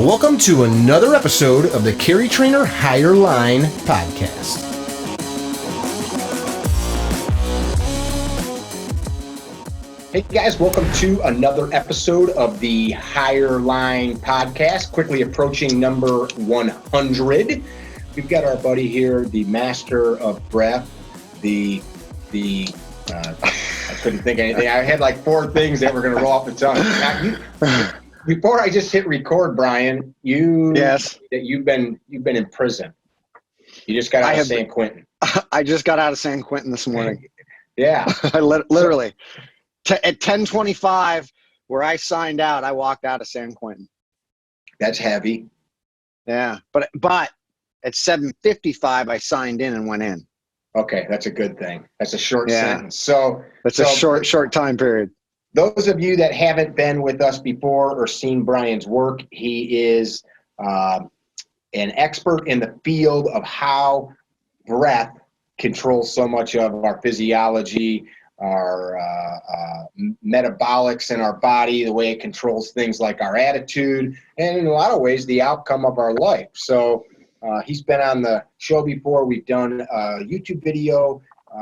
Welcome to another episode of the CarryTrainer Higher Line podcast. Hey guys, welcome to another episode of the Higher Line podcast, quickly approaching number 100. We've got our buddy here, the master of breath, I couldn't think of anything. I had like four things that were going to roll off the tongue. Before I just hit record, Brian, Yes. You've been in prison. You just got out of San Quentin. I just got out of San Quentin this morning. Yeah. Literally. At 10:25, where I signed out, I walked out of San Quentin. That's heavy. Yeah. But at 7:55, I signed in and went in. Okay. That's a good thing. That's a short sentence. So that's a short time period. Those of you that haven't been with us before or seen Brian's work, he is an expert in the field of how breath controls so much of our physiology, our metabolics in our body, the way it controls things like our attitude, and in a lot of ways, the outcome of our life. So he's been on the show before. We've done a YouTube video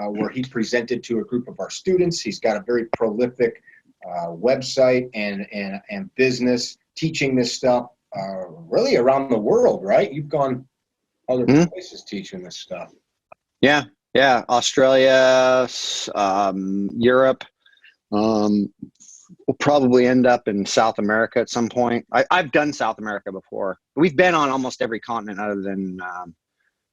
where he presented to a group of our students. He's got a very prolific website and business teaching this stuff really around the world, right? You've gone other places teaching this stuff. Yeah. Australia, Europe. We'll probably end up in South America at some point. I've done South America before. We've been on almost every continent other than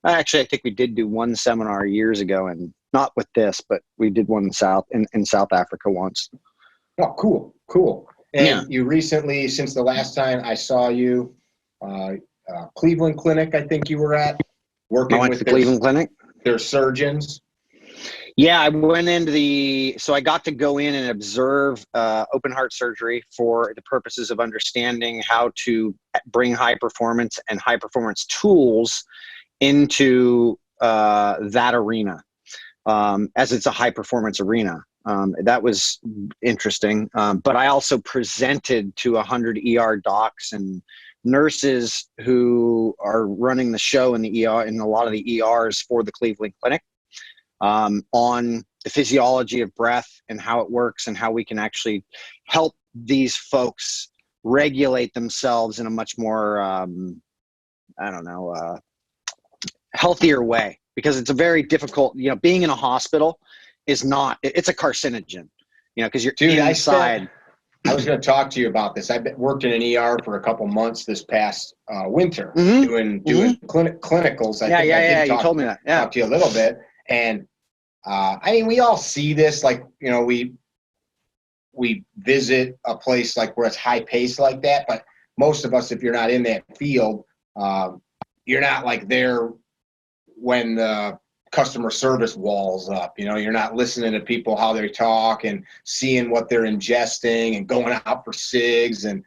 actually, I think we did do one seminar years ago, and not with this, but we did one in South Africa once. Oh, cool. And you recently, since the last time I saw you, Cleveland Clinic, I think you were at, working with the Cleveland Clinic. Their surgeons. Yeah, I went into so I got to go in and observe open heart surgery for the purposes of understanding how to bring high performance and high performance tools into that arena, as it's a high performance arena. That was interesting. But I also presented to 100 ER docs and nurses who are running the show in the ER, in a lot of the ERs for the Cleveland Clinic, on the physiology of breath and how it works and how we can actually help these folks regulate themselves in a much more, healthier way, because it's a very difficult, being in a hospital is not, it's a carcinogen, because you're inside. I was going to talk to you about this. I've worked in an ER for a couple months this past winter, doing clinicals. I You told me that. Yeah. Talk to you a little bit. And we all see this, we visit a place like where it's high pace like that, but most of us, if you're not in that field, you're not like there when the customer service walls up. You're not listening to people, how they talk and seeing what they're ingesting and going out for cigs. And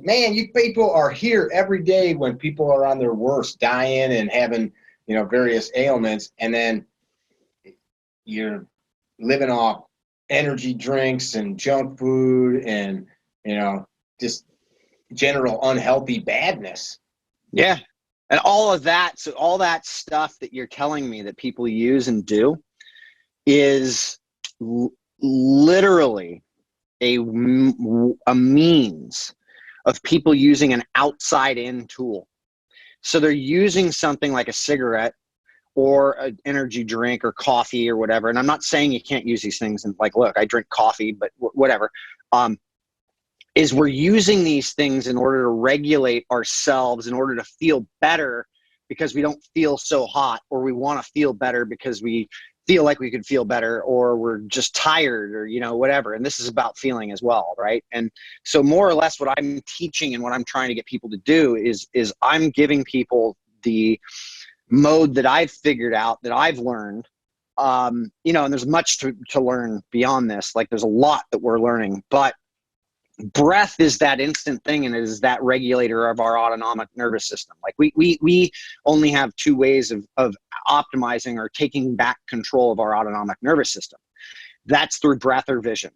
man, you people are here every day when people are on their worst, dying and having, various ailments. And then you're living off energy drinks and junk food and, just general unhealthy badness. Yeah. And all of that, so all that stuff that you're telling me that people use and do is literally a means of people using an outside-in tool. So they're using something like a cigarette or an energy drink or coffee or whatever. And I'm not saying you can't use these things. And look, I drink coffee, but whatever. Is we're using these things in order to regulate ourselves, in order to feel better because we don't feel so hot, or we want to feel better because we feel like we could feel better, or we're just tired, or, whatever. And this is about feeling as well, right? And so more or less what I'm teaching and what I'm trying to get people to do is I'm giving people the mode that I've figured out, that I've learned, and there's much to learn beyond this. There's a lot that we're learning, but breath is that instant thing, and it is that regulator of our autonomic nervous system. We only have two ways of optimizing or taking back control of our autonomic nervous system. That's through breath or vision.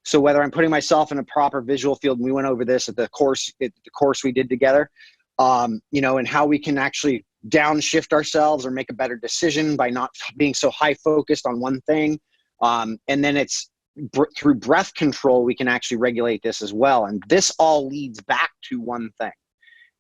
So whether I'm putting myself in a proper visual field, and we went over this at the course we did together, you know, and how we can actually downshift ourselves or make a better decision by not being so high focused on one thing. And then it's through breath control, we can actually regulate this as well. And this all leads back to one thing,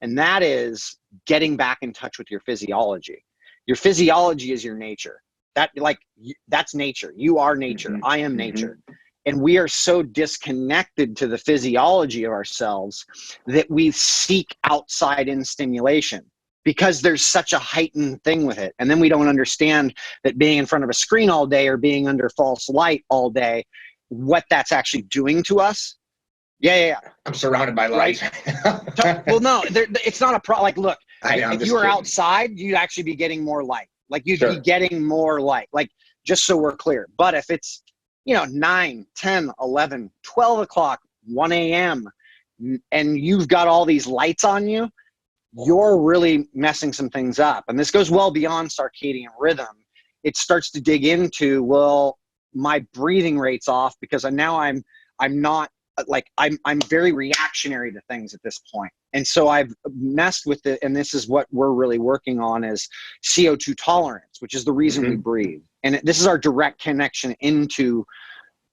and that is getting back in touch with your physiology. Your physiology is your nature. That's nature. You are nature. I am nature. And we are so disconnected to the physiology of ourselves that we seek outside in stimulation because there's such a heightened thing with it. And then we don't understand that being in front of a screen all day or being under false light all day, what that's actually doing to us. Yeah. I'm surrounded by light. Right? Well, no, it's not a problem. Like, look, if you were kidding. Outside, you'd actually be getting more light. Like, you'd be getting more light. Like, just so we're clear. But if it's, you know, 9, 10, 11, 12 o'clock, 1 a.m., and you've got all these lights on you, you're really messing some things up. And this goes well beyond circadian rhythm. It starts to dig into, well, my breathing rate's off because now I'm not, like, I'm very reactionary to things at this point. And so I've messed with it, and this is what we're really working on, is CO2 tolerance, which is the reason we breathe. And this is our direct connection into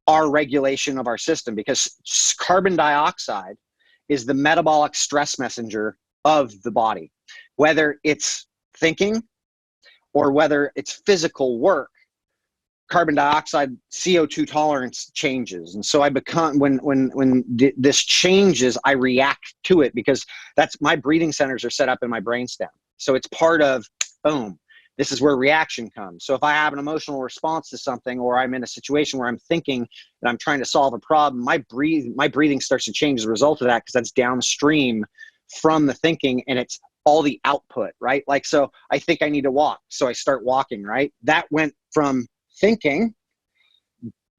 our regulation of our system, because carbon dioxide is the metabolic stress messenger of the body. Whether it's thinking or whether it's physical work, carbon dioxide, CO2 tolerance changes. And so I become, when this changes, I react to it, because that's, my breathing centers are set up in my brainstem. So it's part of, boom, this is where reaction comes. So if I have an emotional response to something, or I'm in a situation where I'm thinking and I'm trying to solve a problem, my breathing starts to change as a result of that, because that's downstream from the thinking, and it's all the output, right? Like, so I think I need to walk, so I start walking, right? That went from thinking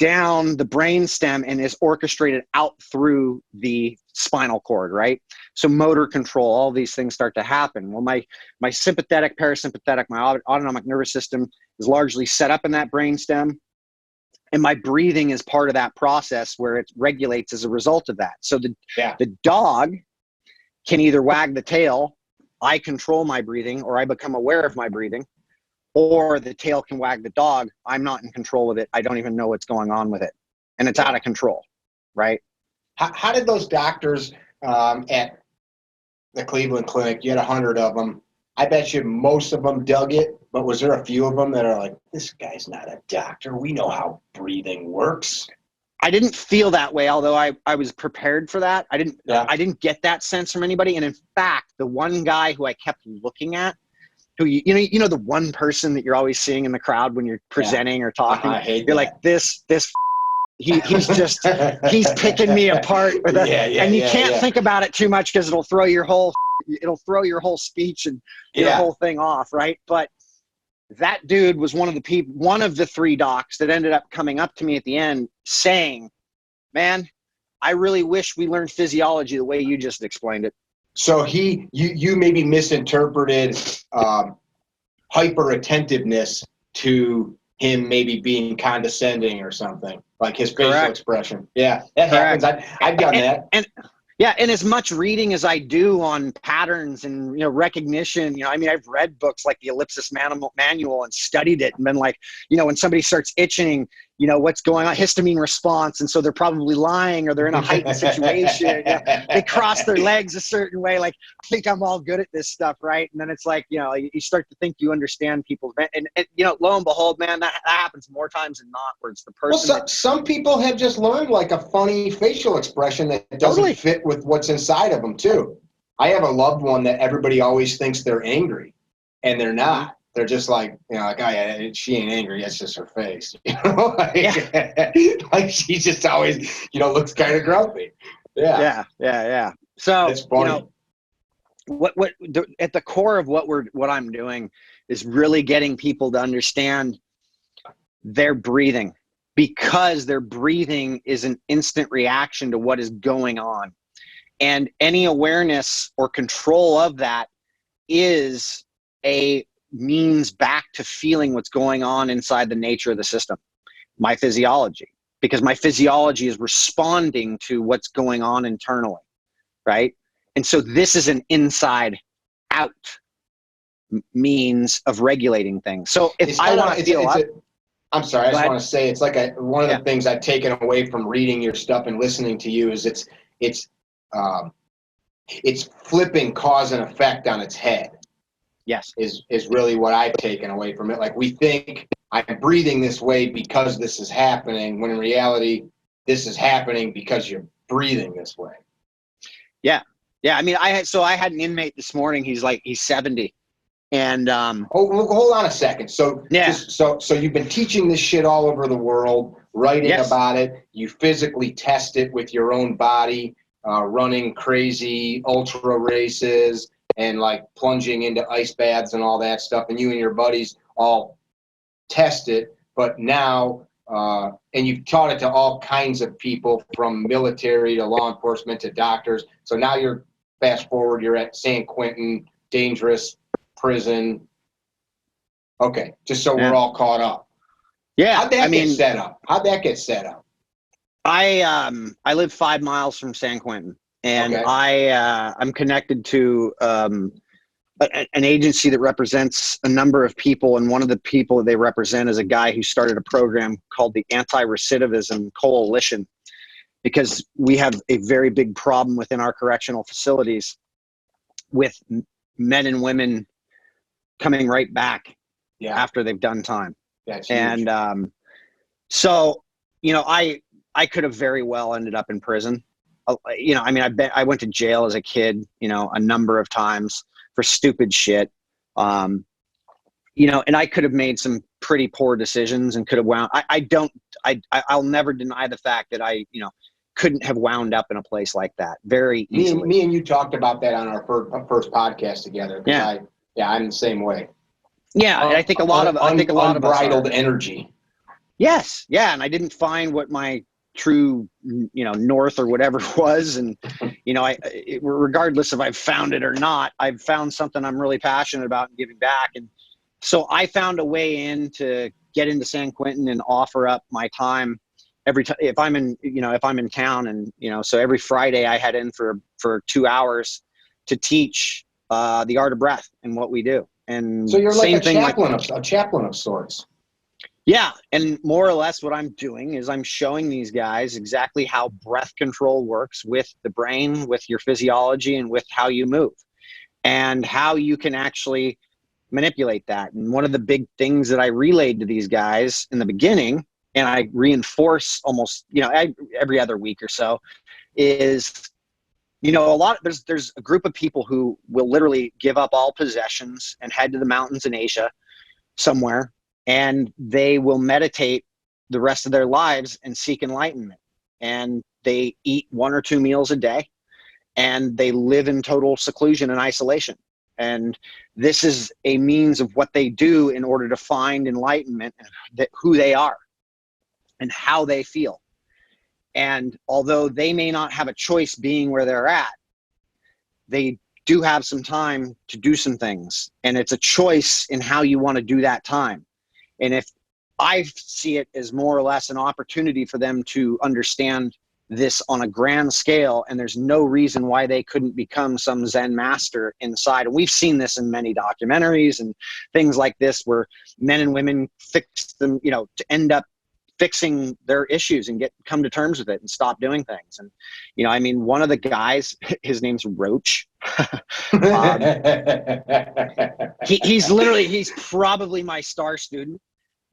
down the brainstem and is orchestrated out through the spinal cord, right? So motor control, all these things start to happen. Well, my sympathetic, parasympathetic, my autonomic nervous system is largely set up in that brainstem, and my breathing is part of that process where it regulates as a result of that. So the dog can either wag the tail, I control my breathing, or I become aware of my breathing, or the tail can wag the dog. I'm not in control of it. I don't even know what's going on with it. And it's out of control, right? How did those doctors at the Cleveland Clinic, you had 100 of them. I bet you most of them dug it, but was there a few of them that are like, this guy's not a doctor. We know how breathing works. I didn't feel that way, although I was prepared for that. I didn't get that sense from anybody. And in fact, the one guy who I kept looking at, who you know the one person that you're always seeing in the crowd when you're presenting or talking, I hate you're that. like, this he's just he's picking me apart with that. And you can't think about it too much, because it'll throw your whole speech and your whole thing off, right? But that dude was one of the 3 docs that ended up coming up to me at the end saying, man, I really wish we learned physiology the way you just explained it. So you maybe misinterpreted hyper attentiveness to him maybe being condescending or something, like his facial expression. Yeah, that happens. I've done that. And as much reading as I do on patterns and recognition, I mean, I've read books like the Ellipsis Manual and studied it and been like, when somebody starts itching, what's going on, histamine response, and so they're probably lying or they're in a heightened situation. They cross their legs a certain way, like, I think I'm all good at this stuff, right? And then it's like, you start to think you understand people, and lo and behold, man, that happens more times than not, where it's the person. Well, some people have just learned like a funny facial expression that doesn't fit with what's inside of them too. I have a loved one that everybody always thinks they're angry, and they're not. They're just like, like, oh yeah, she ain't angry. That's just her face. Like she just always, looks kind of grumpy. Yeah. So it's funny. What at the core of what I'm doing is really getting people to understand their breathing, because their breathing is an instant reaction to what is going on, and any awareness or control of that is a means back to feeling what's going on inside the nature of the system, my physiology. because my physiology is responding to what's going on internally, right? And so this is an inside out means of regulating things. So if I want to feel up, I'm sorry, I just want to say it's like one of the things I've taken away from reading your stuff and listening to you is it's flipping cause and effect on its head. Yes. Is really what I've taken away from it. Like, we think I'm breathing this way because this is happening, when in reality, this is happening because you're breathing this way. Yeah. Yeah. I mean, I had an inmate this morning. He's 70. And hold on a second. So yeah. so you've been teaching this shit all over the world, writing Yes. about it. You physically test it with your own body, running crazy ultra races and like plunging into ice baths and all that stuff. And you and your buddies all test it. But now, and you've taught it to all kinds of people, from military to law enforcement to doctors. So now fast forward, you're at San Quentin, dangerous prison. Okay, just so we're all caught up. Yeah. How'd that get set up? I live 5 miles from San Quentin, and Okay. I'm connected to an agency that represents a number of people, and one of the people that they represent is a guy who started a program called the Anti-Recidivism Coalition, because we have a very big problem within our correctional facilities with men and women coming right back after they've done time. That's huge. And so, you know, I could have very well ended up in prison. You know, I mean, I went to jail as a kid, you know, a number of times for stupid shit. You know, and I could have made some pretty poor decisions and could have wound. I'll never deny the fact that I, you know, couldn't have wound up in a place like that very easily. Me and you talked about that on our first podcast together. I'm the same way. Yeah, I think a lot of unbridled energy. Yes, yeah, and I didn't find what my true, you know, north or whatever was, and you know, regardless if I've found it or not, I've found something I'm really passionate about and giving back, and so I found a way in to get into San Quentin and offer up my time every time if I'm in town, and you know, so every Friday I head in for 2 hours to teach the art of breath and what we do. And so you're like a chaplain of sorts. Yeah, and more or less what I'm doing is I'm showing these guys exactly how breath control works with the brain, with your physiology, and with how you move, and how you can actually manipulate that. And one of the big things that I relayed to these guys in the beginning, and I reinforce almost, you know, every other week or so, is, you know, there's a group of people who will literally give up all possessions and head to the mountains in Asia somewhere, and they will meditate the rest of their lives and seek enlightenment. And they eat 1 or 2 meals a day, and they live in total seclusion and isolation. And this is a means of what they do in order to find enlightenment, who they are and how they feel. And although they may not have a choice being where they're at, they do have some time to do some things. And it's a choice in how you want to do that time. And if I see it as more or less an opportunity for them to understand this on a grand scale, and there's no reason why they couldn't become some Zen master inside. And we've seen this in many documentaries and things like this, where men and women fix them, you know, to end up fixing their issues and come to terms with it and stop doing things. And, you know, I mean, one of the guys, his name's Roach. He's probably my star student.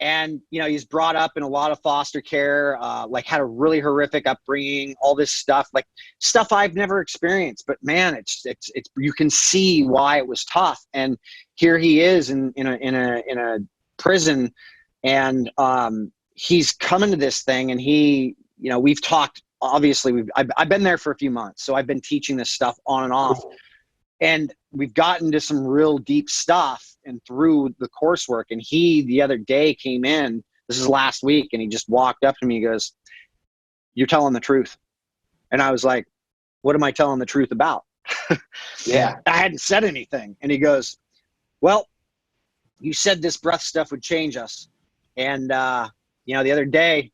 And, you know, he's brought up in a lot of foster care, like had a really horrific upbringing, all this stuff, like stuff I've never experienced. But man, it's you can see why it was tough. And here he is in a prison, and he's coming to this thing, and he, you know, we've talked. Obviously, I've been there for a few months, so I've been teaching this stuff on and off. And we've gotten to some real deep stuff and through the coursework. And he, the other day, came in, this is last week, and he just walked up to me, he goes, "You're telling the truth." And I was like, "What am I telling the truth about?" Yeah. I hadn't said anything. And he goes, "Well, you said this breath stuff would change us. And, you know, the other day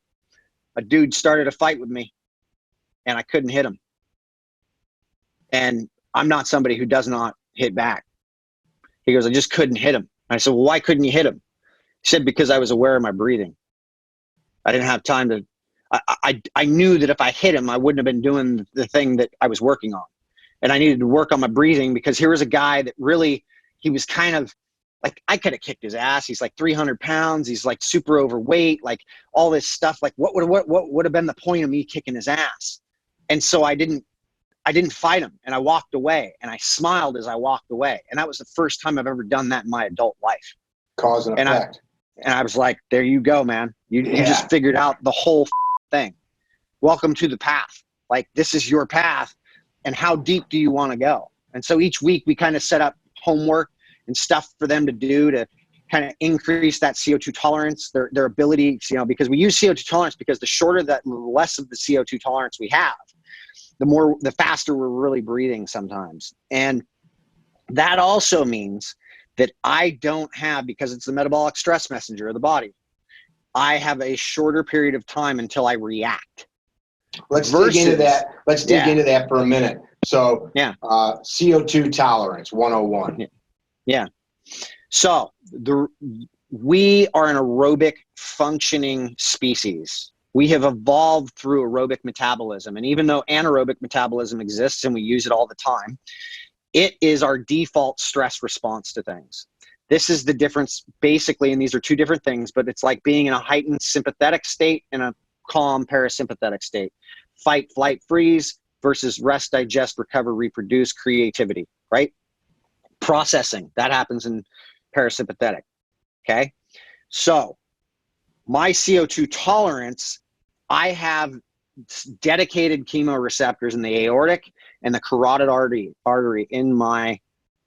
a dude started a fight with me and I couldn't hit him. And I'm not somebody who does not hit back. He goes, I just couldn't hit him. I said, well, why couldn't you hit him? He said, because I was aware of my breathing. I didn't have time to, I knew that if I hit him, I wouldn't have been doing the thing that I was working on. And I needed to work on my breathing, because here was a guy that really, he was kind of like, I could have kicked his ass. He's like 300 pounds. He's like super overweight, like all this stuff. Like what would have been the point of me kicking his ass? And so I didn't fight him, and I walked away, and I smiled as I walked away. And that was the first time I've ever done that in my adult life. Cause and effect. And I was like, there you go, man. You just figured out the whole thing. Welcome to the path. Like, this is your path. And how deep do you want to go? And so each week we kind of set up homework and stuff for them to do to kind of increase that CO2 tolerance, their ability, because we use CO2 tolerance because the less of the CO2 tolerance we have, the faster we're really breathing sometimes. And that also means that I don't have, because it's the metabolic stress messenger of the body, I have a shorter period of time until I react. Let's dig into that. Let's dig into that for a minute. So CO2 tolerance 101. Yeah. So we are an aerobic functioning species. We have evolved through aerobic metabolism. And even though anaerobic metabolism exists and we use it all the time, it is our default stress response to things. This is the difference basically, and these are two different things, but it's like being in a heightened sympathetic state and a calm parasympathetic state. Fight, flight, freeze versus rest, digest, recover, reproduce, creativity, right? Processing, that happens in parasympathetic, okay? So my CO2 tolerance, I have dedicated chemoreceptors in the aortic and the carotid artery in my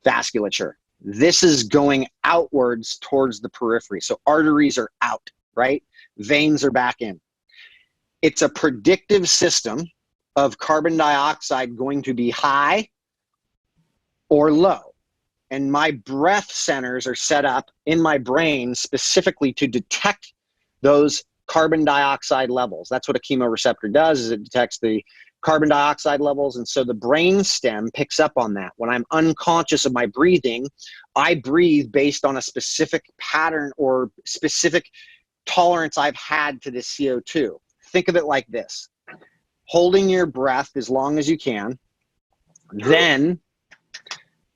vasculature. This is going outwards towards the periphery. So arteries are out, right? Veins are back in. It's a predictive system of carbon dioxide going to be high or low. And my breath centers are set up in my brain specifically to detect those carbon dioxide levels. That's what a chemoreceptor does, is it detects the carbon dioxide levels. And so the brain stem picks up on that. When I'm unconscious of my breathing, I breathe based on a specific pattern or specific tolerance I've had to this CO2. Think of it like this: holding your breath as long as you can, then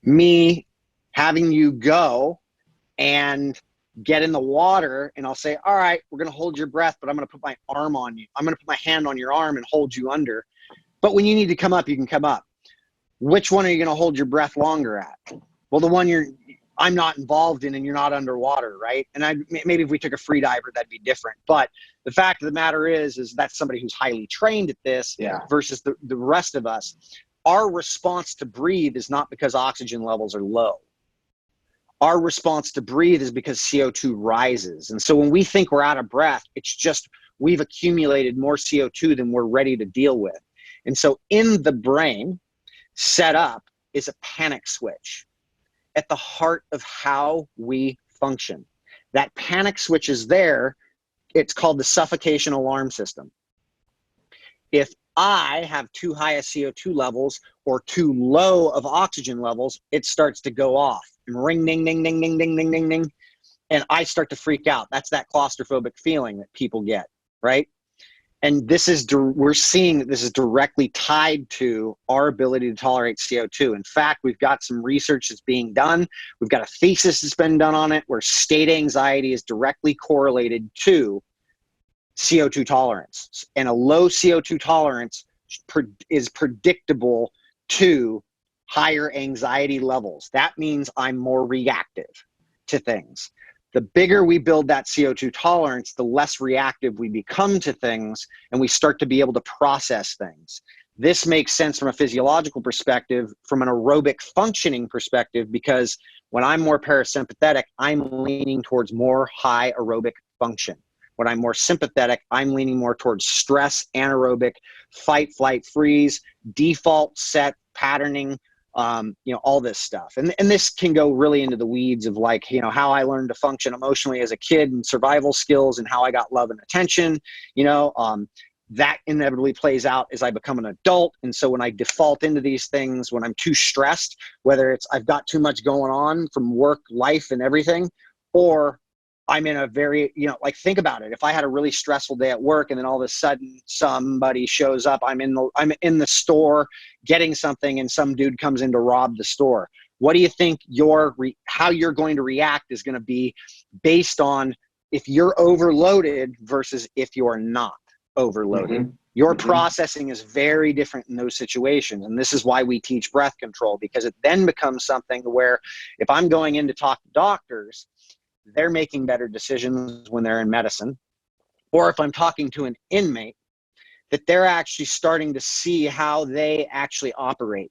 me having you go and get in the water, and I'll say, all right, we're going to hold your breath, but I'm going to put my arm on you. I'm going to put my hand on your arm and hold you under. But when you need to come up, you can come up. Which one are you going to hold your breath longer at? Well, the one I'm not involved in and you're not underwater, right? And maybe if we took a free diver, that'd be different. But the fact of the matter is that's somebody who's highly trained at this versus the rest of us. Our response to breathe is not because oxygen levels are low. Our response to breathe is because CO2 rises. And so when we think we're out of breath, it's just we've accumulated more CO2 than we're ready to deal with. And so in the brain, set up is a panic switch at the heart of how we function. That panic switch is there. It's called the suffocation alarm system. If I have too high a CO2 levels or too low of oxygen levels, it starts to go off and ring, ding, ding, ding, ding, ding, ding, ding, ding. And I start to freak out. That's that claustrophobic feeling that people get, right? And we're seeing that this is directly tied to our ability to tolerate CO2. In fact, we've got some research that's being done. We've got a thesis that's been done on it where state anxiety is directly correlated to CO2 tolerance. And a low CO2 tolerance is predictable to higher anxiety levels. That means I'm more reactive to things. The bigger we build that CO2 tolerance, the less reactive we become to things, and we start to be able to process things. This makes sense from a physiological perspective, from an aerobic functioning perspective, because when I'm more parasympathetic, I'm leaning towards more high aerobic function. When I'm more sympathetic, I'm leaning more towards stress, anaerobic, fight, flight, freeze, default set patterning, all this stuff. And this can go really into the weeds of like, how I learned to function emotionally as a kid and survival skills and how I got love and attention, that inevitably plays out as I become an adult. And so when I default into these things, when I'm too stressed, whether it's I've got too much going on from work, life, and everything, or I'm in a very, think about it. If I had a really stressful day at work and then all of a sudden somebody shows up, I'm in the store getting something and some dude comes in to rob the store. What do you think how you're going to react is going to be based on if you're overloaded versus if you're not overloaded? Mm-hmm. Your processing is very different in those situations. And this is why we teach breath control, because it then becomes something where if I'm going in to talk to doctors, they're making better decisions when they're in medicine. Or if I'm talking to an inmate, that they're actually starting to see how they actually operate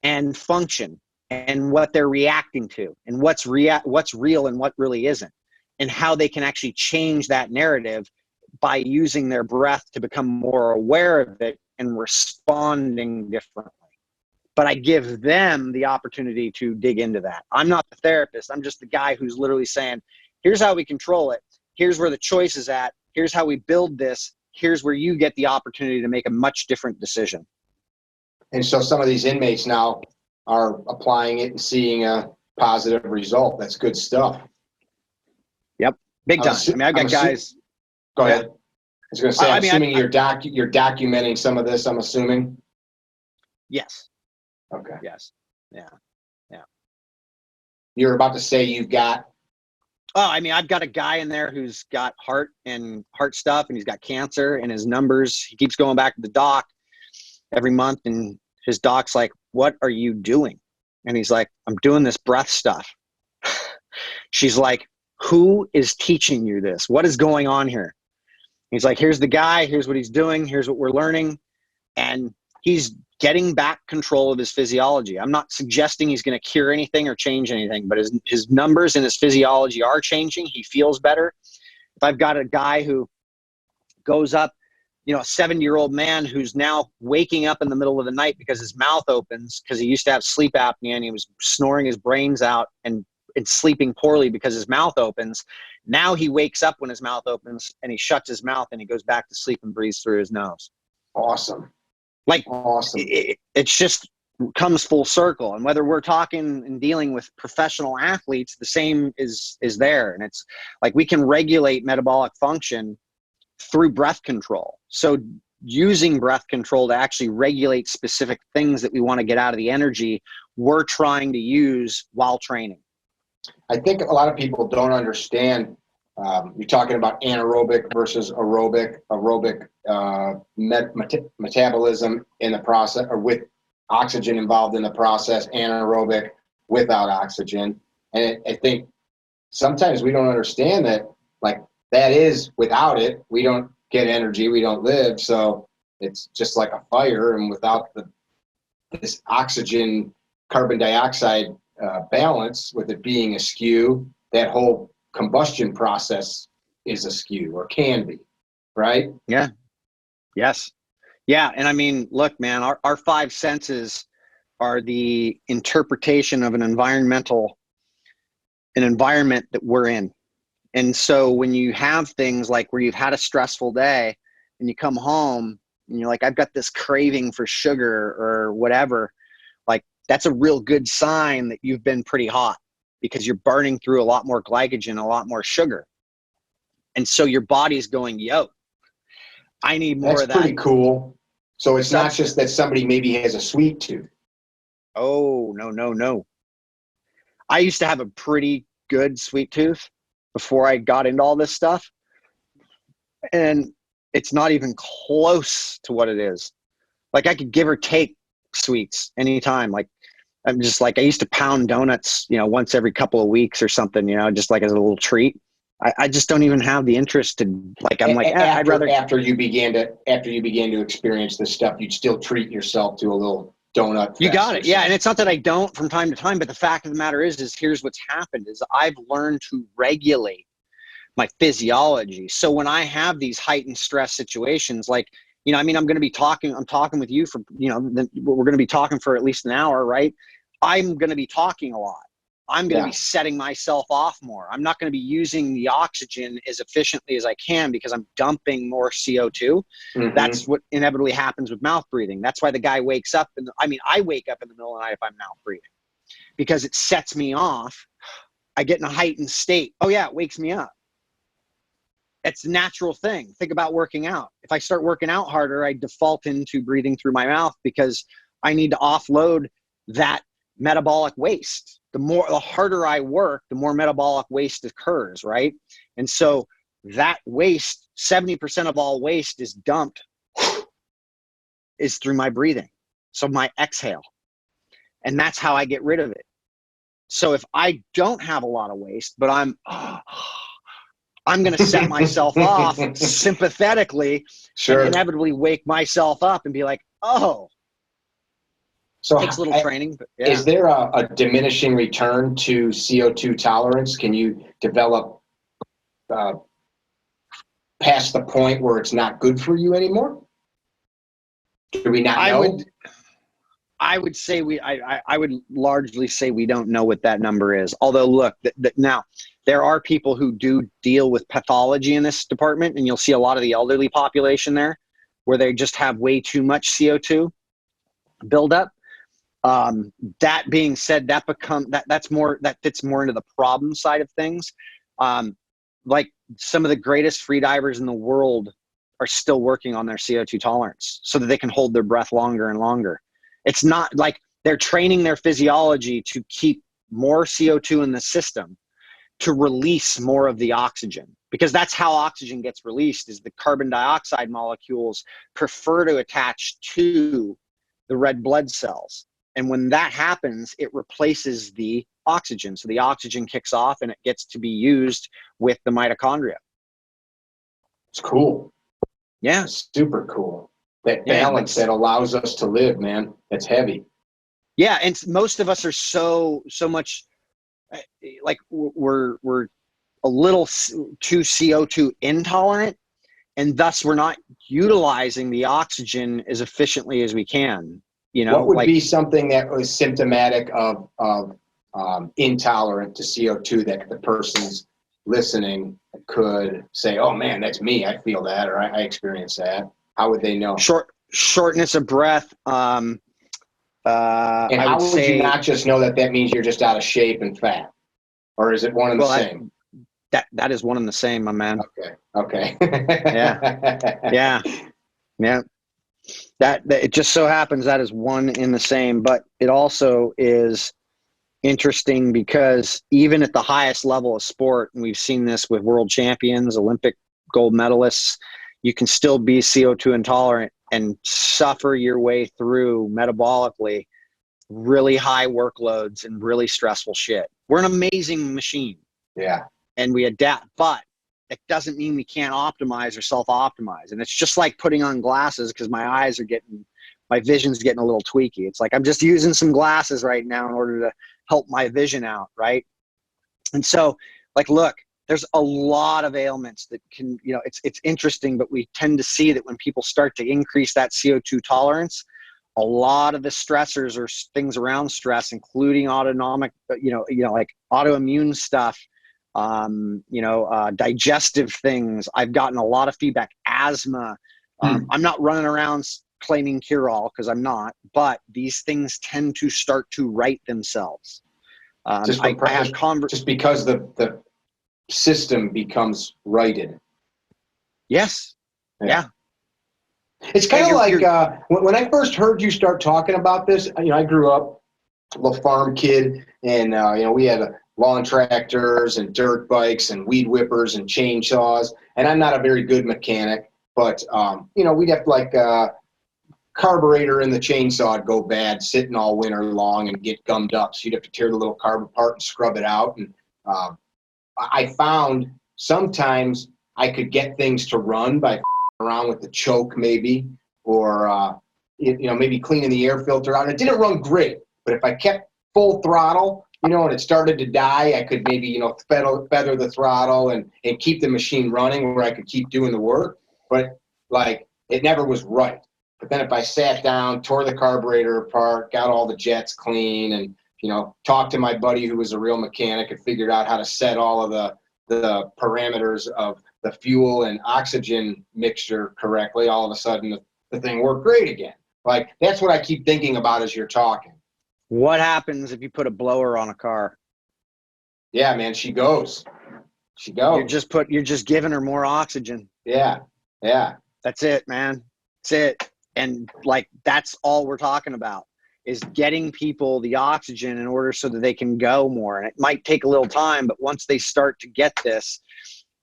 and function and what they're reacting to and what's real and what really isn't, and how they can actually change that narrative by using their breath to become more aware of it and responding differently. But I give them the opportunity to dig into that. I'm not the therapist. I'm just the guy who's literally saying, here's how we control it. Here's where the choice is at. Here's how we build this. Here's where you get the opportunity to make a much different decision. And so some of these inmates now are applying it and seeing a positive result. That's good stuff. Yep. Big time. I've got guys. Go ahead. I was going to say, I'm assuming you're documenting some of this, I'm assuming. Yes. Okay. Yes. Yeah. You're about to say you've got. Oh, I've got a guy in there who's got heart stuff, and he's got cancer, and his numbers, he keeps going back to the doc every month, and his doc's like, what are you doing? And he's like, I'm doing this breath stuff. She's like, who is teaching you this? What is going on here? He's like, here's the guy, here's what he's doing, here's what we're learning. And he's getting back control of his physiology. I'm not suggesting he's going to cure anything or change anything, but his numbers and his physiology are changing. He feels better. If I've got a guy who goes up, a 70-year-old man who's now waking up in the middle of the night because his mouth opens, because he used to have sleep apnea and he was snoring his brains out and sleeping poorly because his mouth opens. Now he wakes up when his mouth opens and he shuts his mouth and he goes back to sleep and breathes through his nose. Awesome. Awesome. It's just comes full circle. And whether we're talking and dealing with professional athletes, the same is there. And it's like we can regulate metabolic function through breath control. So using breath control to actually regulate specific things that we want to get out of the energy, we're trying to use while training. I think a lot of people don't understand. You're talking about anaerobic versus aerobic metabolism in the process, or with oxygen involved in the process, anaerobic without oxygen. And I think sometimes we don't understand that, like, that is without it, we don't get energy, we don't live. So it's just like a fire, and without this oxygen carbon dioxide balance, with it being askew, that whole combustion process is askew, or can be, right? Yeah. Yes. Yeah. And look, man, our five senses are the interpretation of an environment that we're in. And so when you have things like where you've had a stressful day and you come home and you're like, I've got this craving for sugar or whatever, like that's a real good sign that you've been pretty hot, because you're burning through a lot more glycogen, a lot more sugar. And so your body's going, yo, I need more of that. That's pretty cool. So it's not just that somebody maybe has a sweet tooth. Oh, no. I used to have a pretty good sweet tooth before I got into all this stuff. And it's not even close to what it is. Like I could give or take sweets anytime. Like I'm just like, I used to pound donuts, once every couple of weeks or something, just like as a little treat. I just don't even have the interest to, like, I'm like, I'd rather. After you began to experience this stuff, you'd still treat yourself to a little donut. You got it. Yeah. And it's not that I don't from time to time, but the fact of the matter is here's what's happened is I've learned to regulate my physiology. So when I have these heightened stress situations, like You know, I mean, I'm talking with you for, you know, we're going to be talking for at least an hour, right? I'm going to be talking a lot. I'm going to be setting myself off more. I'm not going to be using the oxygen as efficiently as I can because I'm dumping more CO2. Mm-hmm. That's what inevitably happens with mouth breathing. That's why the guy wakes up. I wake up in the middle of the night if I'm mouth breathing because it sets me off. I get in a heightened state. Oh yeah, it wakes me up. It's a natural thing. Think about working out. If I start working out harder, I default into breathing through my mouth because I need to offload that metabolic waste. The harder I work, the more metabolic waste occurs, right? And so that waste, 70% of all waste is dumped is through my breathing. So my exhale. And that's how I get rid of it. So if I don't have a lot of waste, but I'm going to set myself off sympathetically and inevitably wake myself up and be like, oh, so takes a little training. But yeah. Is there a diminishing return to CO2 tolerance? Can you develop past the point where it's not good for you anymore? Do we not know? I would say I would largely say we don't know what that number is. Although, look, now there are people who do deal with pathology in this department, and you'll see a lot of the elderly population there, where they just have way too much CO2 buildup. That being said, that fits more into the problem side of things. Like some of the greatest free divers in the world are still working on their CO2 tolerance so that they can hold their breath longer and longer. It's not like they're training their physiology to keep more CO2 in the system to release more of the oxygen, because that's how oxygen gets released. Is the carbon dioxide molecules prefer to attach to the red blood cells. And when that happens, it replaces the oxygen. So the oxygen kicks off and it gets to be used with the mitochondria. It's cool. Yeah. It's super cool. That balance that allows us to live, man. It's heavy. Yeah. And most of us are so much like we're a little too CO2 intolerant, and thus we're not utilizing the oxygen as efficiently as we can. You know, what would be something that was symptomatic of intolerant to CO2 that the person's listening could say, oh man, that's me. I feel that, or I experience that. How would they know? Shortness of breath. And how would you not just know that means you're just out of shape and fat? Or is it one and the same? That is one and the same, my man. Okay. Yeah. That it just so happens that is one in the same, but it also is interesting because even at the highest level of sport, and we've seen this with world champions, Olympic gold medalists, you can still be CO2 intolerant and suffer your way through metabolically really high workloads and really stressful shit. We're an amazing machine. Yeah. And we adapt, but it doesn't mean we can't optimize or self-optimize. And it's just like putting on glasses because my vision's getting a little tweaky. It's like I'm just using some glasses right now in order to help my vision out, right? And so, like, look, there's a lot of ailments that can, you know, it's interesting, but we tend to see that when people start to increase that CO2 tolerance, a lot of the stressors or things around stress, including autonomic, like autoimmune stuff, digestive things. I've gotten a lot of feedback, asthma. I'm not running around claiming cure-all because I'm not, but these things tend to start to right themselves. Just because the system becomes righted. Yes. Yeah. It's kind of like when I first heard you start talking about this, I grew up a little farm kid, and we had lawn tractors and dirt bikes and weed whippers and chainsaws, and I'm not a very good mechanic, but we'd have carburetor in the chainsaw would go bad sitting all winter long and get gummed up, so you'd have to tear the little carb apart and scrub it out. And I found sometimes I could get things to run by around with the choke maybe, or maybe cleaning the air filter out. It didn't run great, but if I kept full throttle, and it started to die, I could maybe feather the throttle and keep the machine running where I could keep doing the work. But like it never was right. But then if I sat down, tore the carburetor apart, got all the jets clean, and, you know, talked to my buddy who was a real mechanic and figured out how to set all of the parameters of the fuel and oxygen mixture correctly, all of a sudden the thing worked great again. Like, that's what I keep thinking about as you're talking. What happens if you put a blower on a car? Yeah, man, she goes. She goes. You're just giving her more oxygen. Yeah. That's it, man. That's it. And like, that's all we're talking about, is getting people the oxygen in order so that they can go more. And it might take a little time, but once they start to get this,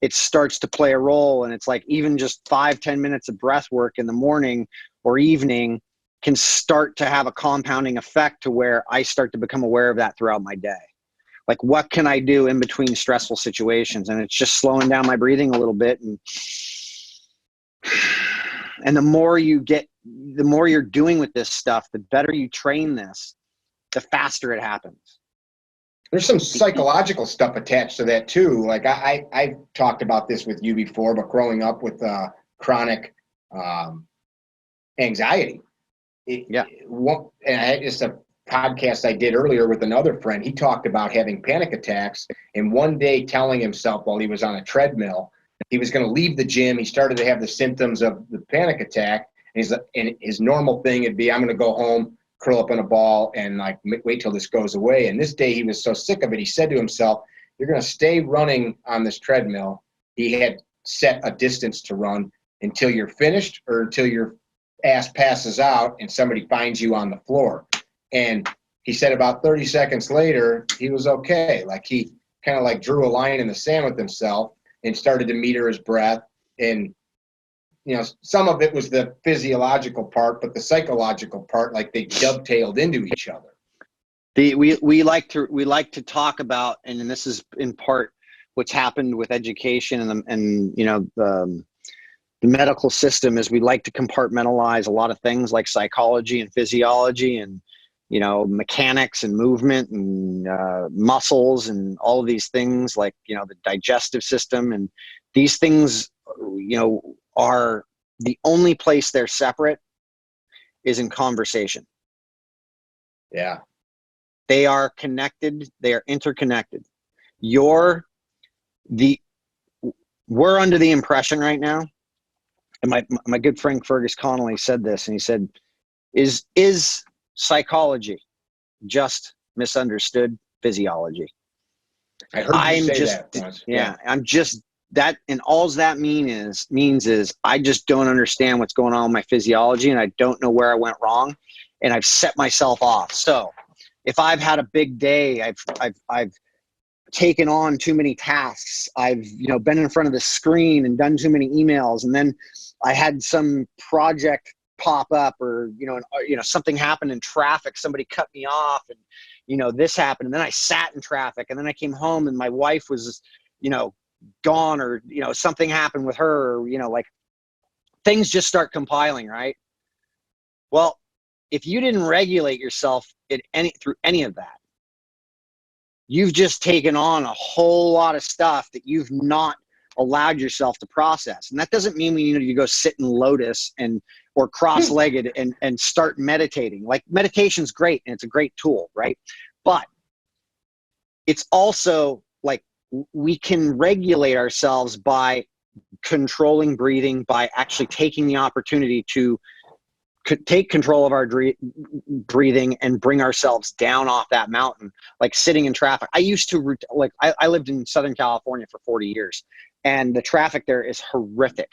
it starts to play a role. And it's like, even just 5-10 minutes of breath work in the morning or evening can start to have a compounding effect to where I start to become aware of that throughout my day. Like, what can I do in between stressful situations? And it's just slowing down my breathing a little bit. And the more you're doing with this stuff, the better you train this, the faster it happens. There's some psychological stuff attached to that too. Like, I've talked about this with you before, but growing up with chronic anxiety. It's a podcast I did earlier with another friend. He talked about having panic attacks, and one day telling himself while he was on a treadmill, he was going to leave the gym. He started to have the symptoms of the panic attack, and his normal thing would be, I'm going to go home, curl up in a ball, and like wait till this goes away. And this day he was so sick of it, he said to himself, you're going to stay running on this treadmill. He had set a distance to run until you're finished or until your ass passes out and somebody finds you on the floor. And he said about 30 seconds later, he was okay. Like, he kind of like drew a line in the sand with himself and started to meter his breath. And, you know, some of it was the physiological part, but the psychological part, like, they dovetailed into each other. We like to talk about, and this is in part what's happened with education and you know, the medical system, is we like to compartmentalize a lot of things like psychology and physiology and, you know, mechanics and movement and muscles and all of these things, like, you know, the digestive system. And these things, you know, are the only place they're separate is in conversation. Yeah. They are connected. They are interconnected. We're under the impression right now, and my good friend Fergus Connolly said this, and he said, is psychology just misunderstood physiology? I heard you say that once. Yeah, I'm just that, and all that means is I just don't understand what's going on with my physiology, and I don't know where I went wrong, and I've set myself off. So if I've had a big day, I've taken on too many tasks, I've, you know, been in front of the screen and done too many emails, and then I had some project pop up, or, you know, something happened in traffic, somebody cut me off, and, you know, this happened, and then I sat in traffic, and then I came home and my wife was, you know, gone, or, you know, something happened with her, or, you know, like, things just start compiling, right? Well, if you didn't regulate yourself through any of that, you've just taken on a whole lot of stuff that you've not allowed yourself to process. And that doesn't mean we need to go sit in lotus or cross-legged and start meditating. Like, meditation's great and it's a great tool, right? But it's also like, we can regulate ourselves by controlling breathing, by actually taking the opportunity to take control of our breathing and bring ourselves down off that mountain, like sitting in traffic. I used to, like, I lived in Southern California for 40 years, and the traffic there is horrific.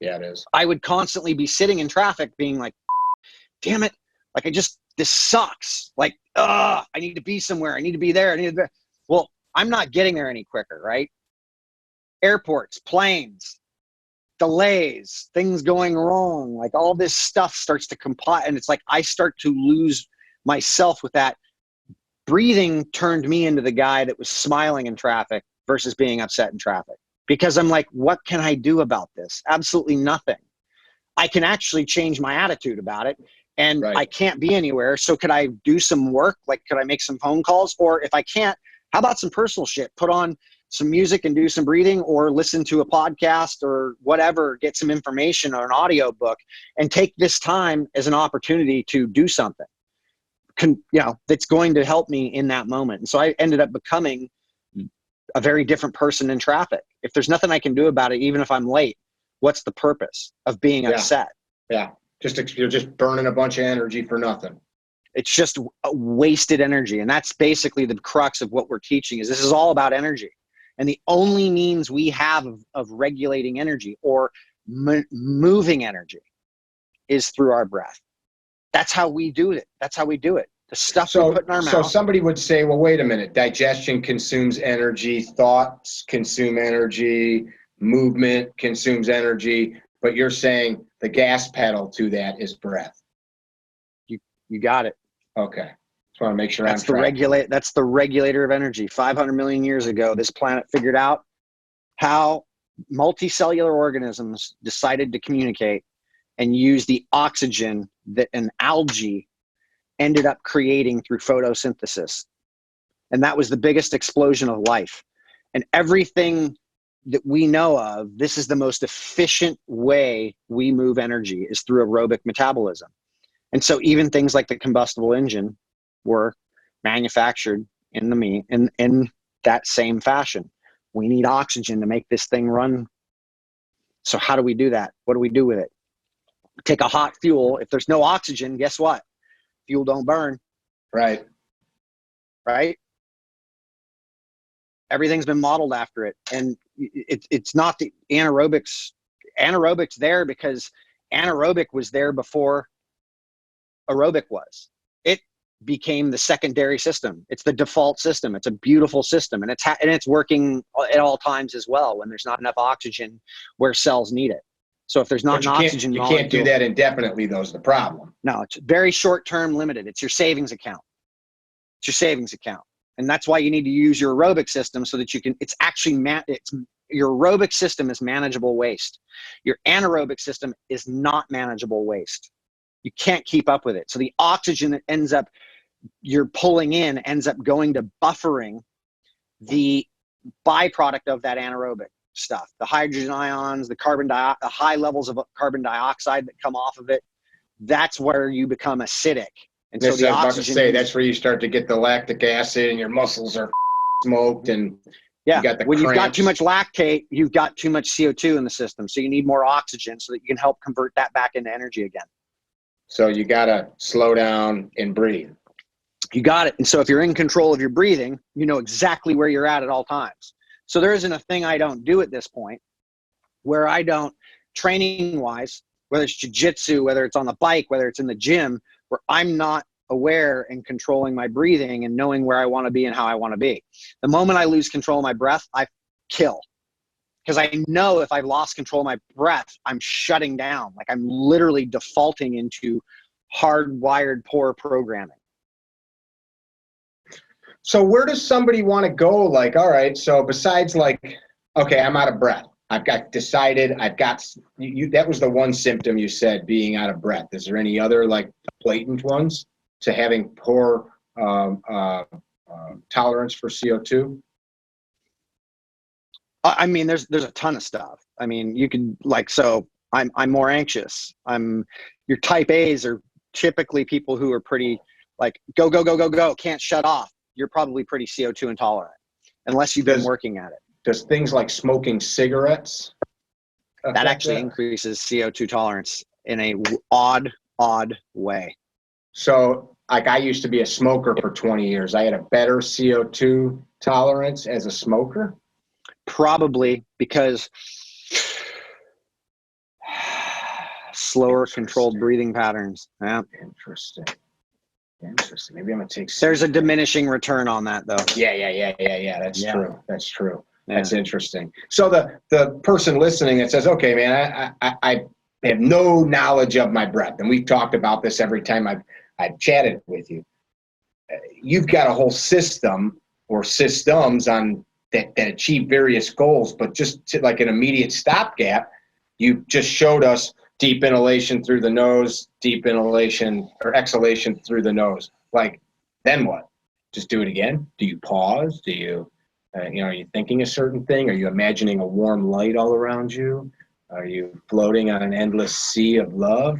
Yeah, it is. I would constantly be sitting in traffic being like, damn it, like, this sucks. Like, I need to be somewhere. I need to be there. Well, I'm not getting there any quicker, right? Airports, planes, delays, things going wrong, like, all this stuff starts to compile, and it's like I start to lose myself with that. Breathing turned me into the guy that was smiling in traffic versus being upset in traffic, because I'm like, what can I do about this? Absolutely nothing. I can actually change my attitude about it, and right. I can't be anywhere, so could I do some work? Like, could I make some phone calls? Or if I can't, how about some personal shit? Put on some music and do some breathing, or listen to a podcast or whatever, get some information or an audio book, and take this time as an opportunity to do something, that's going to help me in that moment. And so I ended up becoming a very different person in traffic. If there's nothing I can do about it, even if I'm late, what's the purpose of being upset? Yeah. You're just burning a bunch of energy for nothing. It's just a wasted energy. And that's basically the crux of what we're teaching, is this is all about energy. And the only means we have of regulating energy or moving energy is through our breath. That's how we do it. That's how we do it. The stuff we put in our mouth. So somebody would say, well, wait a minute. Digestion consumes energy. Thoughts consume energy. Movement consumes energy. But you're saying the gas pedal to that is breath. You got it. Okay. Just want to make sure that's the regulator of energy. 500 million years ago, this planet figured out how multicellular organisms decided to communicate and use the oxygen that an algae ended up creating through photosynthesis. And that was the biggest explosion of life. And everything that we know of, this is the most efficient way we move energy, is through aerobic metabolism. And so even things like the combustible engine were manufactured in that same fashion. We need oxygen to make this thing run. So how do we do that? What do we do with it? Take a hot fuel. If there's no oxygen, guess what? Fuel don't burn. Right. Everything's been modeled after it. And it's not the anaerobics. Anaerobics there because anaerobic was there before aerobic was. It became the secondary system. It's the default system. It's a beautiful system, and it's working at all times as well when there's not enough oxygen where cells need it. So if there's not an oxygen you molecule, can't do that indefinitely, though, is the problem. No, it's very short-term limited. It's your savings account. And that's why you need to use your aerobic system so that you can, it's actually, your aerobic system is manageable waste. Your anaerobic system is not manageable waste. You can't keep up with it. So the oxygen that you're pulling in ends up going to buffering the byproduct of that anaerobic stuff, the hydrogen ions, the high levels of carbon dioxide that come off of it. That's where you become acidic. And so the oxygen, that's where you start to get the lactic acid and your muscles are smoked, and when you've got too much lactate, you've got too much CO2 in the system. So you need more oxygen so that you can help convert that back into energy again. So you got to slow down and breathe. You got it. And so if you're in control of your breathing, you know exactly where you're at all times. So there isn't a thing I don't do at this point where I don't, training wise, whether it's jiu-jitsu, whether it's on the bike, whether it's in the gym, where I'm not aware and controlling my breathing and knowing where I want to be and how I want to be. The moment I lose control of my breath, I kill. Because I know if I've lost control of my breath, I'm shutting down. Like I'm literally defaulting into hardwired poor programming. So where does somebody want to go? Like, all right, so besides like, okay, I'm out of breath. That was the one symptom you said, being out of breath. Is there any other like blatant ones to having poor tolerance for CO2? I mean, there's a ton of stuff. I mean, you can I'm more anxious. Your type A's are typically people who are pretty like go, can't shut off. You're probably pretty CO2 intolerant unless you've been working at it. Does things like smoking cigarettes that actually increases CO2 tolerance in a odd way? So like I used to be a smoker for 20 years. I had a better CO2 tolerance as a smoker? Probably because slower controlled breathing patterns. Yeah. Interesting. Maybe I'm gonna take. There's a diminishing return on that, though. Yeah. That's true. Yeah. That's interesting. So the person listening that says, "Okay, man, I have no knowledge of my breath," and we've talked about this every time I've chatted with you. You've got a whole system or systems on that achieve various goals, but just to like an immediate stopgap, you just showed us deep inhalation through the nose, deep inhalation or exhalation through the nose. Like, then what? Just do it again? Do you pause? Do you, Are you thinking a certain thing? Are you imagining a warm light all around you? Are you floating on an endless sea of love?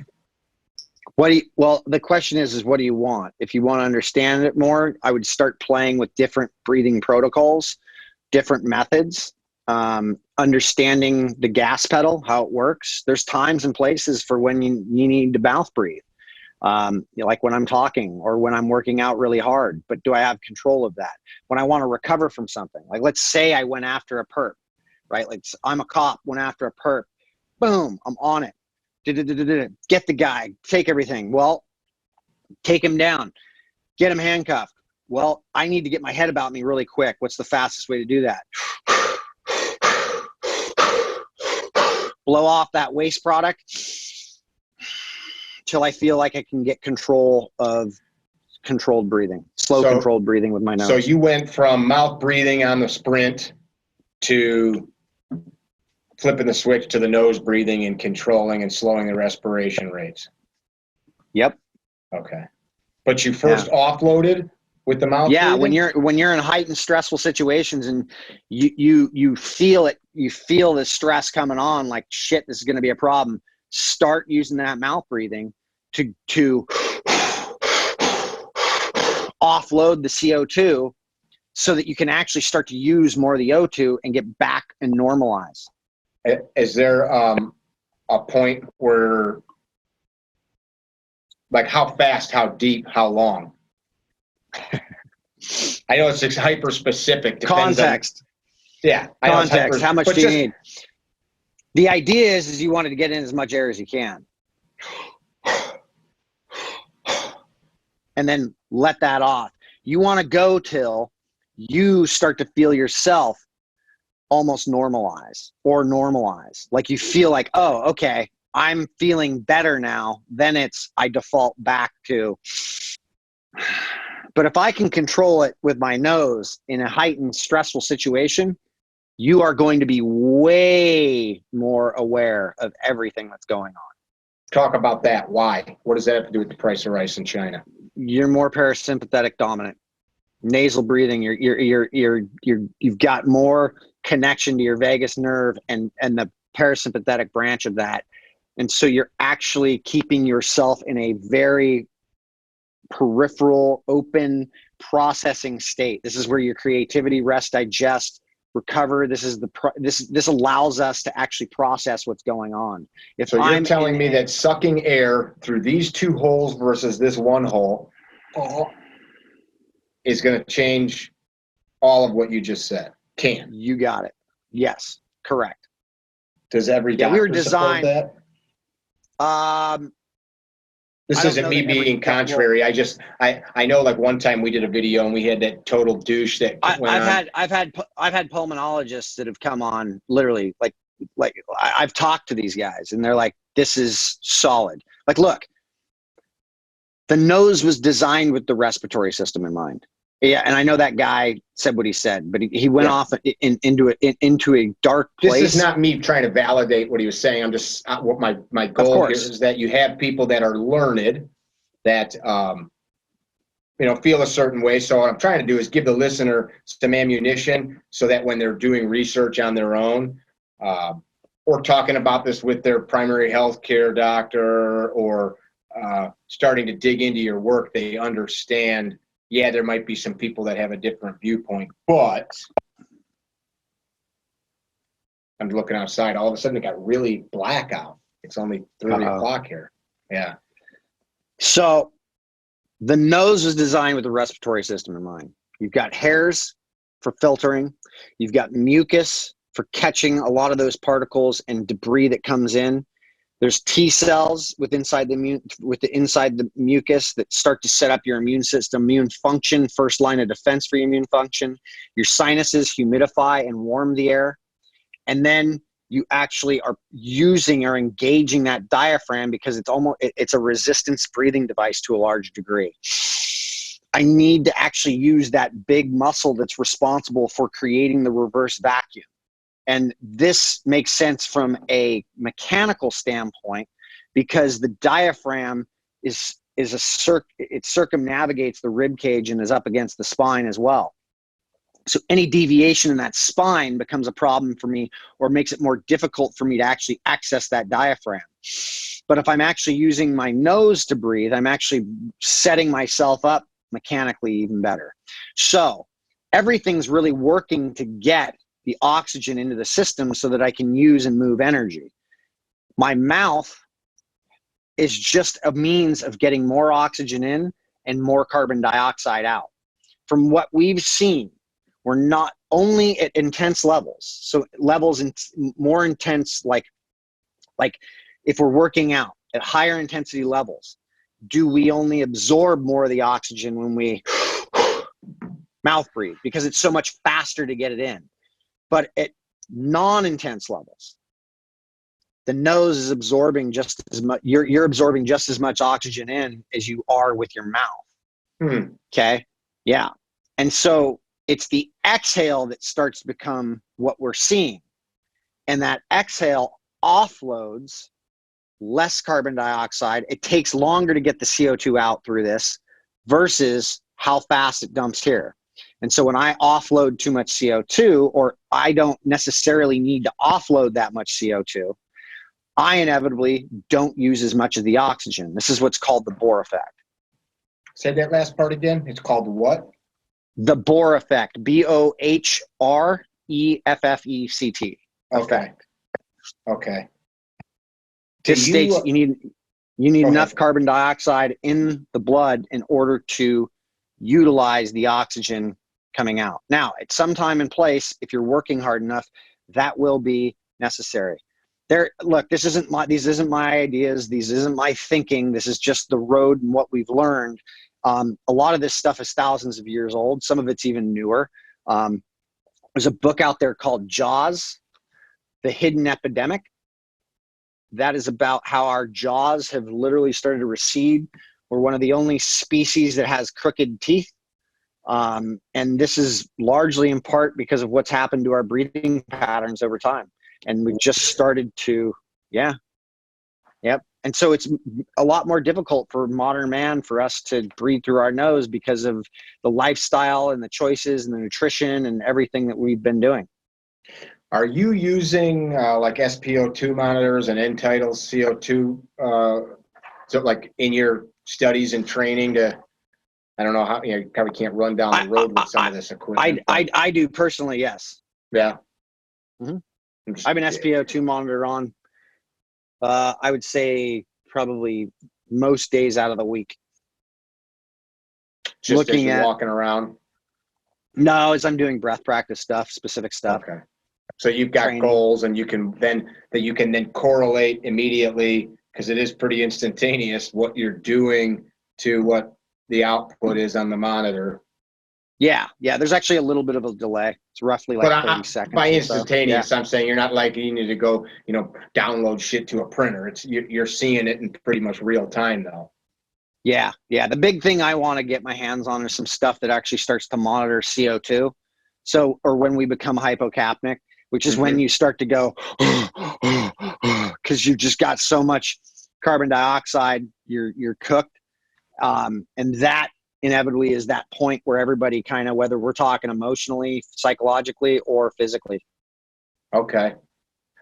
Well, the question is what do you want? If you want to understand it more, I would start playing with different breathing protocols, different methods, understanding the gas pedal, how it works. There's times and places for when you need to mouth breathe. Like when I'm talking or when I'm working out really hard, but do I have control of that? When I want to recover from something, like let's say I went after a perp, right? Like I'm a cop, went after a perp, boom, I'm on it. Get the guy, take everything. Well, take him down, get him handcuffed. Well, I need to get my head about me really quick. What's the fastest way to do that? Blow off that waste product till I feel like I can get control of controlled breathing, controlled breathing with my nose. So you went from mouth breathing on the sprint to flipping the switch to the nose breathing and controlling and slowing the respiration rates. Yep. Okay. But you first offloaded with the mouth breathing? when you're in heightened stressful situations and you feel it, you feel the stress coming on, like shit, this is going to be a problem. Start using that mouth breathing to offload the CO2 so that you can actually start to use more of the O2 and get back and normalize. Is there a point where, like, how fast, how deep, how long? I know it's hyper specific. Context. Context. How much do you need? The idea is you wanted to get in as much air as you can. And then let that off. You want to go till you start to feel yourself almost normalize. Like you feel like, oh, okay, I'm feeling better now. Then I default back to. But if I can control it with my nose in a heightened stressful situation, you are going to be way more aware of everything that's going on. Talk about that. Why? What does that have to do with the price of rice in China? You're more parasympathetic dominant. Nasal breathing, you've got more connection to your vagus nerve and the parasympathetic branch of that. And so you're actually keeping yourself in a very peripheral, open processing state. This is where your creativity, rest, digest, recover. This allows us to actually process what's going on. So you're telling me that sucking air through these two holes versus this one hole is going to change all of what you just said? You got it. Yes, correct. Does every doctor support that? This isn't me being contrary. I know, like one time we did a video and we had that total douche that I've had pulmonologists that have come on literally like I've talked to these guys and they're like, this is solid. Like, look, the nose was designed with the respiratory system in mind. Yeah, and I know that guy said what he said, but he went off into a dark place. This is not me trying to validate what he was saying. I'm just what my goal here is that you have people that are learned, that feel a certain way. So what I'm trying to do is give the listener some ammunition so that when they're doing research on their own, or talking about this with their primary health care doctor, or starting to dig into your work, they understand. Yeah, there might be some people that have a different viewpoint, but I'm looking outside. All of a sudden, it got really black out. It's only 3 o'clock here. Yeah. So the nose was designed with the respiratory system in mind. You've got hairs for filtering. You've got mucus for catching a lot of those particles and debris that comes in. There's T cells inside the mucus that start to set up your immune system, immune function, first line of defense for your immune function. Your sinuses humidify and warm the air. And then you actually are using or engaging that diaphragm because it's a resistance breathing device to a large degree. I need to actually use that big muscle that's responsible for creating the reverse vacuum. And this makes sense from a mechanical standpoint because the diaphragm it circumnavigates the rib cage and is up against the spine as well. So any deviation in that spine becomes a problem for me, or makes it more difficult for me to actually access that diaphragm. But if I'm actually using my nose to breathe, I'm actually setting myself up mechanically even better. So everything's really working to get the oxygen into the system so that I can use and move energy. My mouth is just a means of getting more oxygen in and more carbon dioxide out. From what we've seen, we're not only at intense levels, so levels in more intense, like if we're working out at higher intensity levels, do we only absorb more of the oxygen when we mouth breathe, because it's so much faster to get it in. But at non-intense levels, the nose is absorbing just as much, you're absorbing just as much oxygen in as you are with your mouth. Okay? Yeah. And so it's the exhale that starts to become what we're seeing. And that exhale offloads less carbon dioxide. It takes longer to get the CO2 out through this versus how fast it dumps here. And so when I offload too much CO2, or I don't necessarily need to offload that much CO2, I inevitably don't use as much of the oxygen. This is what's called the Bohr effect. Say that last part again. It's called what? The Bohr effect. BOHREFFECT. Okay. Okay. This states you need enough carbon dioxide in the blood in order to utilize the oxygen coming out. Now, at some time and place, if you're working hard enough, that will be necessary. Look, these isn't my ideas. These isn't my thinking. This is just the road and what we've learned. A lot of this stuff is thousands of years old. Some of it's even newer. There's a book out there called Jaws, The Hidden Epidemic. That is about how our jaws have literally started to recede. We're one of the only species that has crooked teeth. And this is largely in part because of what's happened to our breathing patterns over time. And we've just started to, Yep. And so it's a lot more difficult for modern man for us to breathe through our nose because of the lifestyle and the choices and the nutrition and everything that we've been doing. Are you using like SpO2 monitors and Untitled CO2, so like in your studies and training to, I don't know how, you probably can't run down the road with some of this equipment. I do personally, yes. Yeah. Mm-hmm. I have an SpO2 monitor on, I would say probably most days out of the week. Just looking as you're at walking around? No, as I'm doing breath practice stuff, specific stuff. Okay. So you've got Training. goals, and you can then correlate immediately, because it is pretty instantaneous what you're doing to what the output is on the monitor. Yeah. There's actually a little bit of a delay. It's roughly like 30 seconds. By instantaneous, so. I'm saying you're not like you need to go, download shit to a printer. It's you're seeing it in pretty much real time though. Yeah. The big thing I want to get my hands on is some stuff that actually starts to monitor CO2. So, or when we become hypocapnic, which is when you start to go, because you've just got so much carbon dioxide, you're cooked. And that inevitably is that point where everybody kind of, whether we're talking emotionally, psychologically, or physically. Okay.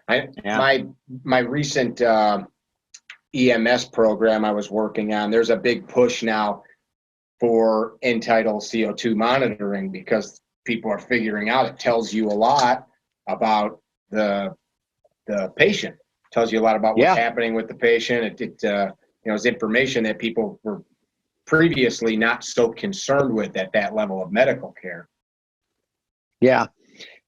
My recent EMS program I was working on, there's a big push now for Untitled CO2 monitoring, because people are figuring out it tells you a lot about the patient. It tells you a lot about what's happening with the patient. It is information that people were previously not so concerned with at that level of medical care. Yeah.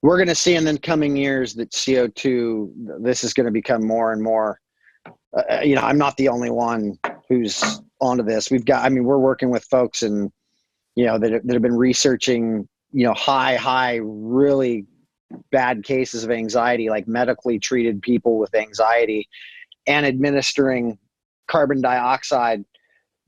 We're going to see in the coming years that CO2, this is going to become more and more, I'm not the only one who's onto this. We're working with folks and, that have been researching, high, really bad cases of anxiety, like medically treated people with anxiety, and administering carbon dioxide,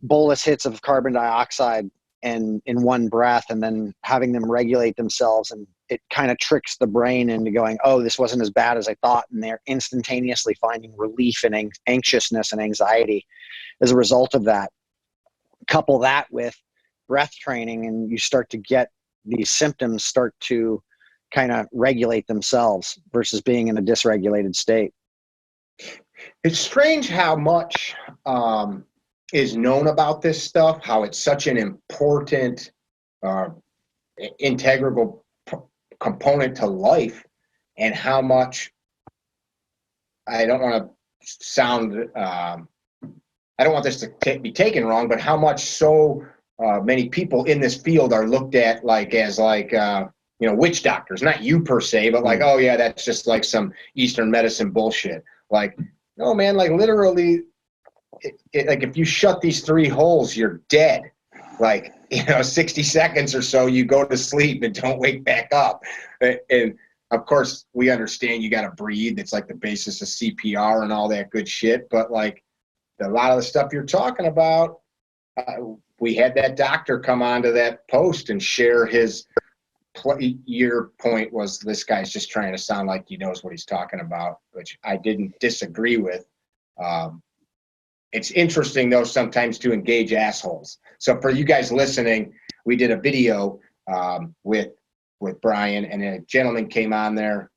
bolus hits of carbon dioxide and in one breath, and then having them regulate themselves. And it kind of tricks the brain into going, oh, this wasn't as bad as I thought. And they're instantaneously finding relief in anxiousness and anxiety as a result of that. Couple that with breath training, and you start to get these symptoms start to kind of regulate themselves versus being in a dysregulated state. It's strange how much is known about this stuff, how it's such an important, integral component to life, and how much, I don't want to sound, I don't want this to be taken wrong, but how much so many people in this field are looked at like as like, you know, witch doctors, not you per se, but like, oh yeah, that's just like some Eastern medicine bullshit. Like, no man, like literally, like if you shut these 3 holes, you're dead. Like, you know, 60 seconds or so, you go to sleep and don't wake back up. And of course, we understand you got to breathe. It's like the basis of CPR and all that good shit. But like a lot of the stuff you're talking about, we had that doctor come onto that post and share his. Your point was this guy's just trying to sound like he knows what he's talking about, which I didn't disagree with. It's interesting, though, sometimes to engage assholes. So for you guys listening, we did a video with Brian, and a gentleman came on there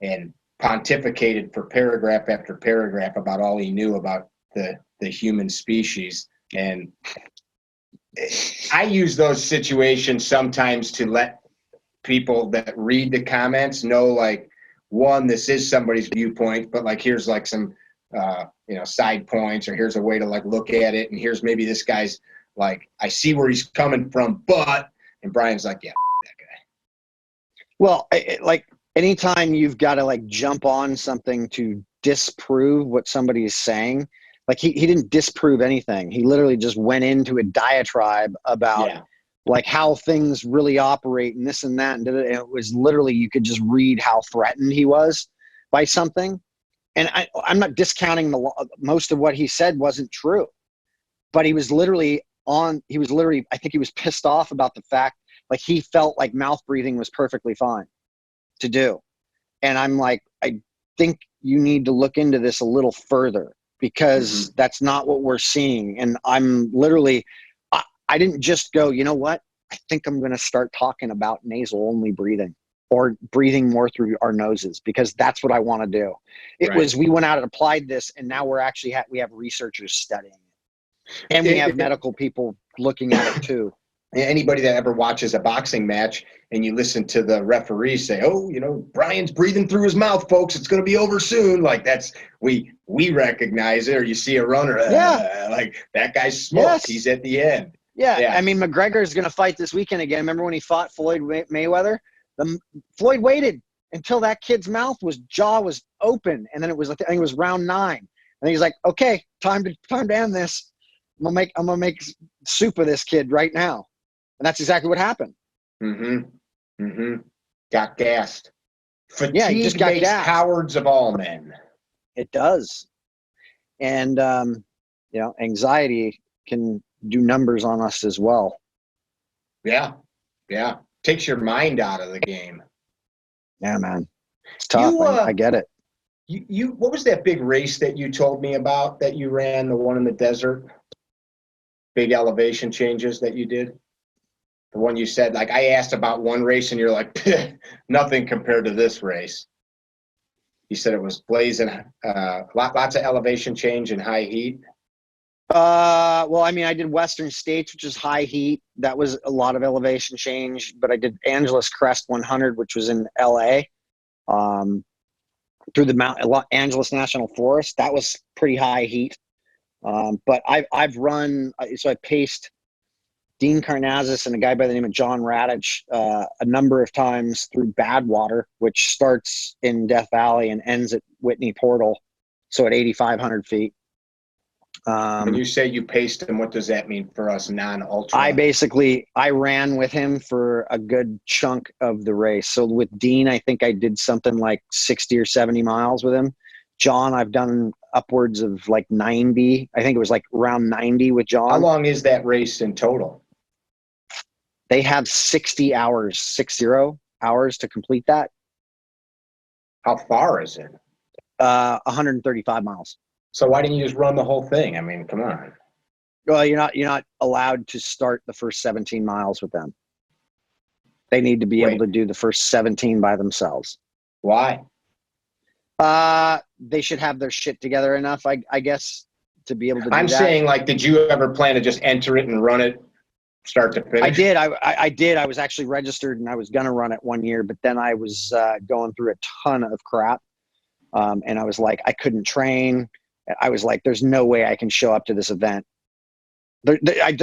and pontificated for paragraph after paragraph about all he knew about the human species. And I use those situations sometimes to let people that read the comments know, like, one, this is somebody's viewpoint, but like here's like some you know, side points, or here's a way to like look at it, and here's maybe this guy's like, I see where he's coming from, but, and Brian's like, yeah, that guy. Well, like anytime you've got to like jump on something to disprove what somebody is saying, like he didn't disprove anything. He literally just went into a diatribe about like how things really operate and this and that. And it was literally, you could just read how threatened he was by something. And I'm not discounting most of what he said wasn't true, but he was literally, I think he was pissed off about the fact, like he felt like mouth breathing was perfectly fine to do. And I'm like, I think you need to look into this a little further, because that's not what we're seeing. And I'm literally, I didn't just go, you know what? I think I'm going to start talking about nasal only breathing, or breathing more through our noses, because that's what I want to do. It was, we went out and applied this, and now we're actually, we have researchers studying it. And we have medical people looking at it too. Anybody that ever watches a boxing match and you listen to the referee say, oh, you know, Brian's breathing through his mouth, folks, it's going to be over soon. Like that's, we recognize it. Or you see a runner, like that guy's smoked. He's at the end. Yeah. I mean, McGregor's going to fight this weekend again. Remember when he fought Floyd Mayweather? Floyd waited until that kid's jaw was open, and then it was, I think it was round 9, and he's like, "Okay, time to end this. I'm gonna make soup of this kid right now," and that's exactly what happened. Got gassed. Fatigue he just got makes gassed. Cowards of all men. It does, and you know, anxiety can do numbers on us as well. Yeah. Takes your mind out of the game. Yeah, man. It's tough. I get it. You what was that big race that you told me about that you ran, the one in the desert? Big elevation changes that you did? The one you said, like, I asked about one race and you're like, nothing compared to this race. You said it was blazing, lots of elevation change and high heat. Well, I mean, I did Western States, which is high heat. That was a lot of elevation change. But I did Angeles Crest 100, which was in LA, through the Mount Angeles National Forest. That was pretty high heat. But I've run, so I paced Dean Karnazes and a guy by the name of John Radich a number of times through Badwater, which starts in Death Valley and ends at Whitney Portal, so at 8,500 feet. When you say you paced him, what does that mean for us non-ultra? I ran with him for a good chunk of the race. So with Dean, I think I did something like 60 or 70 miles with him. John, I've done upwards of like 90. I think it was like around 90 with John. How long is that race in total? They have 60 hours to complete that. How far is it? 135 miles. So why didn't you just run the whole thing? I mean, come on. Well, you're not allowed to start the first 17 miles with them. They need to be Wait. able to do the first 17 by themselves. Why? They should have their shit together enough, I guess, to be able to do I'm that. saying, like, did you ever plan to just enter it and run it start to finish? I did. I did. I was actually registered and I was going to run it 1 year, but then I was going through a ton of crap. And I was like, I couldn't train. I was like, there's no way I can show up to this event. I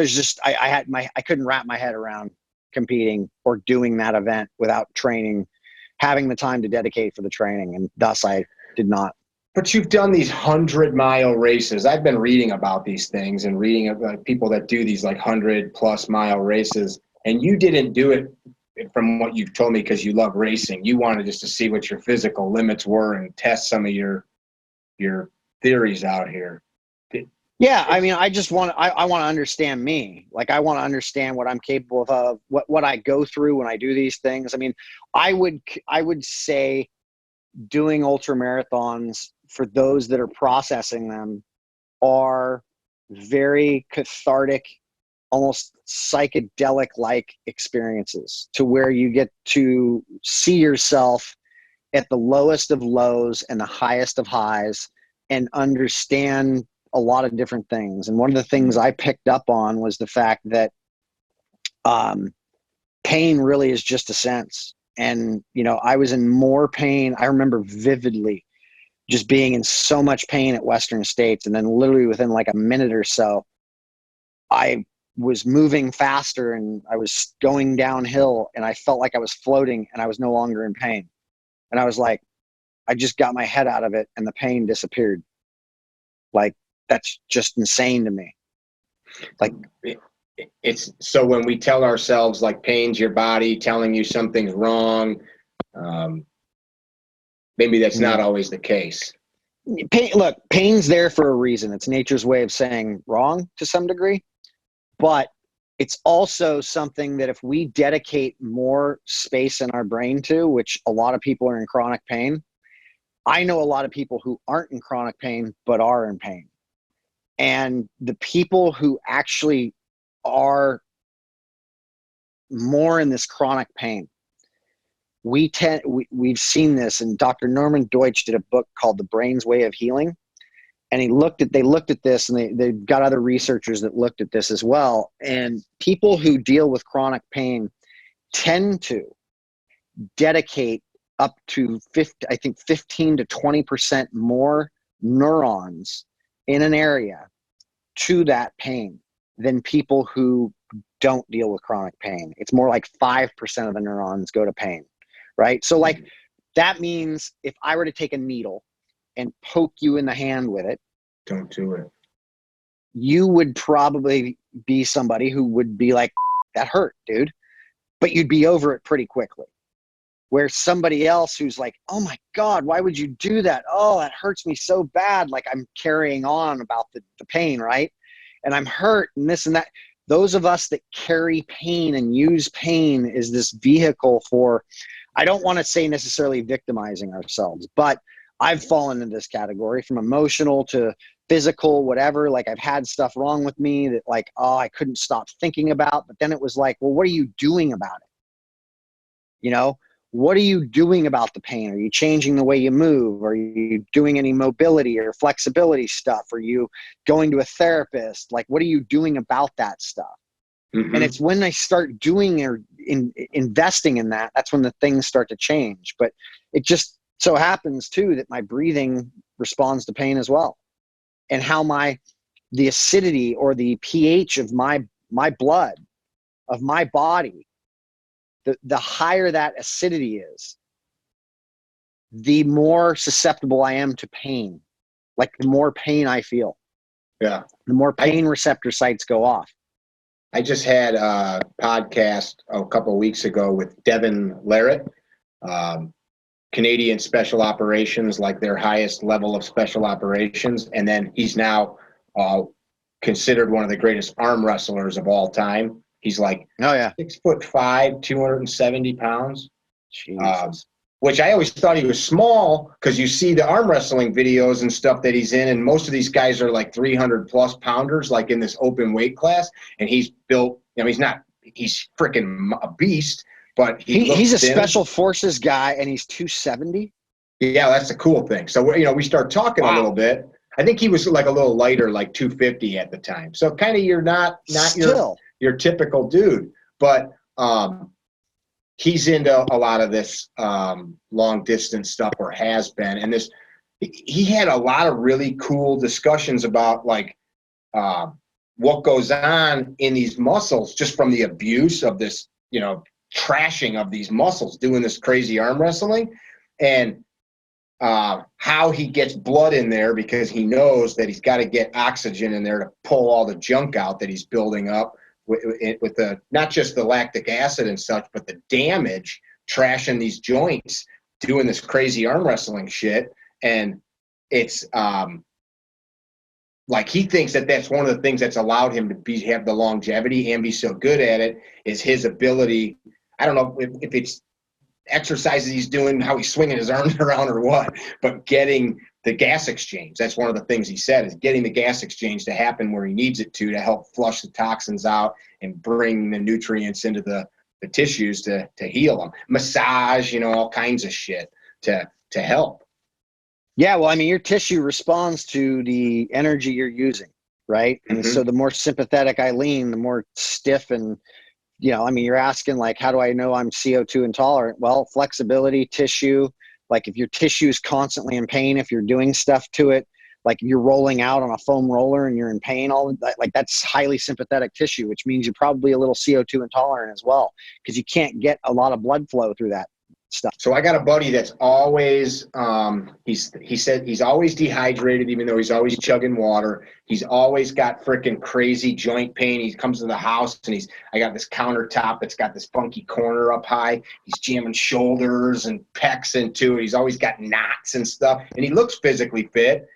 couldn't wrap my head around competing or doing that event without training, having the time to dedicate for the training. And thus I did not. But you've done these 100-mile races. I've been reading about these things and reading about people that do these like 100+ mile races. And you didn't do it, from what you've told me, because you love racing. You wanted just to see what your physical limits were and test some of your theories out here. Yeah, I mean, I just want I want to understand me. Like, I want to understand what I'm capable of, what I go through when I do these things. I mean, I would say doing ultra marathons, for those that are processing them, are very cathartic, almost psychedelic like experiences, to where you get to see yourself at the lowest of lows and the highest of highs and understand a lot of different things. And one of the things I picked up on was the fact that pain really is just a sense. And, you know, I was in more pain. I remember vividly just being in so much pain at Western States. And then literally within like a minute or so, I was moving faster and I was going downhill and I felt like I was floating and I was no longer in pain. And I was like, I just got my head out of it and the pain disappeared. Like, that's just insane to me. Like, it's so when we tell ourselves like pain's your body telling you something's wrong, maybe that's not always the case. Pain's there for a reason. It's nature's way of saying wrong to some degree, but it's also something that if we dedicate more space in our brain to, which a lot of people are in chronic pain. I know a lot of people who aren't in chronic pain, but are in pain. And the people who actually are more in this chronic pain, we've seen this, and Dr. Norman Deutsch did a book called The Brain's Way of Healing. And they looked at this, and they've got other researchers that looked at this as well. And people who deal with chronic pain tend to dedicate up to 15 to 20% more neurons in an area to that pain than people who don't deal with chronic pain. It's more like 5% of the neurons go to pain, right? So like, that means if I were to take a needle and poke you in the hand with it, don't do it. You would probably be somebody who would be like, that hurt, dude. But you'd be over it pretty quickly. Where somebody else who's like, oh my God, why would you do that? Oh, that hurts me so bad. Like, I'm carrying on about the pain, right? And I'm hurt and this and that. Those of us that carry pain and use pain as this vehicle for, I don't want to say necessarily victimizing ourselves, but I've fallen into this category, from emotional to physical, whatever. Like, I've had stuff wrong with me that, like, oh, I couldn't stop thinking about. But then it was like, well, what are you doing about it? You know, what are you doing about the pain? Are you changing the way you move? Are you doing any mobility or flexibility stuff? Are you going to a therapist? Like, what are you doing about that stuff? Mm-hmm. And it's when I start doing or investing in that, that's when the things start to change. But it just so happens too that my breathing responds to pain as well. And how the acidity or the pH of my blood, of my body, the higher that acidity is, the more susceptible I am to pain. Like, the more pain I feel. Yeah. The more pain receptor sites go off. I just had a podcast a couple of weeks ago with Devin Larratt, Canadian Special Operations, like their highest level of special operations. And then he's now considered one of the greatest arm wrestlers of all time. He's like 6'5", 270 pounds. Which I always thought he was small, because you see the arm wrestling videos and stuff that he's in, and most of these guys are like 300+ pounders, like in this open weight class. And he's built, you know, he's freaking a beast, but he's a thin. special forces guy, and he's 270. Yeah, that's the cool thing. So, we start talking a little bit. I think he was like a little lighter, like 250 at the time. So kind of you're not your typical dude, but he's into a lot of this long distance stuff, or has been. And he had a lot of really cool discussions about like what goes on in these muscles just from the abuse of this, trashing of these muscles, doing this crazy arm wrestling, and how he gets blood in there because he knows that he's got to get oxygen in there to pull all the junk out that he's building up with the, not just the lactic acid and such, but the damage, trashing these joints, doing this crazy arm wrestling shit. And it's like he thinks that that's one of the things that's allowed him to have the longevity and be so good at it, is his ability. I don't know if it's exercises he's doing, how he's swinging his arms around or what, but getting the gas exchange. That's one of the things he said, is getting the gas exchange to happen where he needs it to help flush the toxins out and bring the nutrients into the tissues to heal them. Massage, all kinds of shit to help. Yeah, well, I mean, your tissue responds to the energy you're using, right? And so the more sympathetic I lean, the more stiff and, you're asking like, how do I know I'm CO2 intolerant? Well, flexibility, tissue, like if your tissue is constantly in pain, if you're doing stuff to it, like you're rolling out on a foam roller and you're in pain, all of that, like that's highly sympathetic tissue, which means you're probably a little CO2 intolerant as well, because you can't get a lot of blood flow through that stuff. So I got a buddy that's always, he said he's always dehydrated, even though he's always chugging water. He's always got freaking crazy joint pain. He comes to the house and I got this countertop that's got this funky corner up high. He's jamming shoulders and pecs into it. He's always got knots and stuff, and he looks physically fit.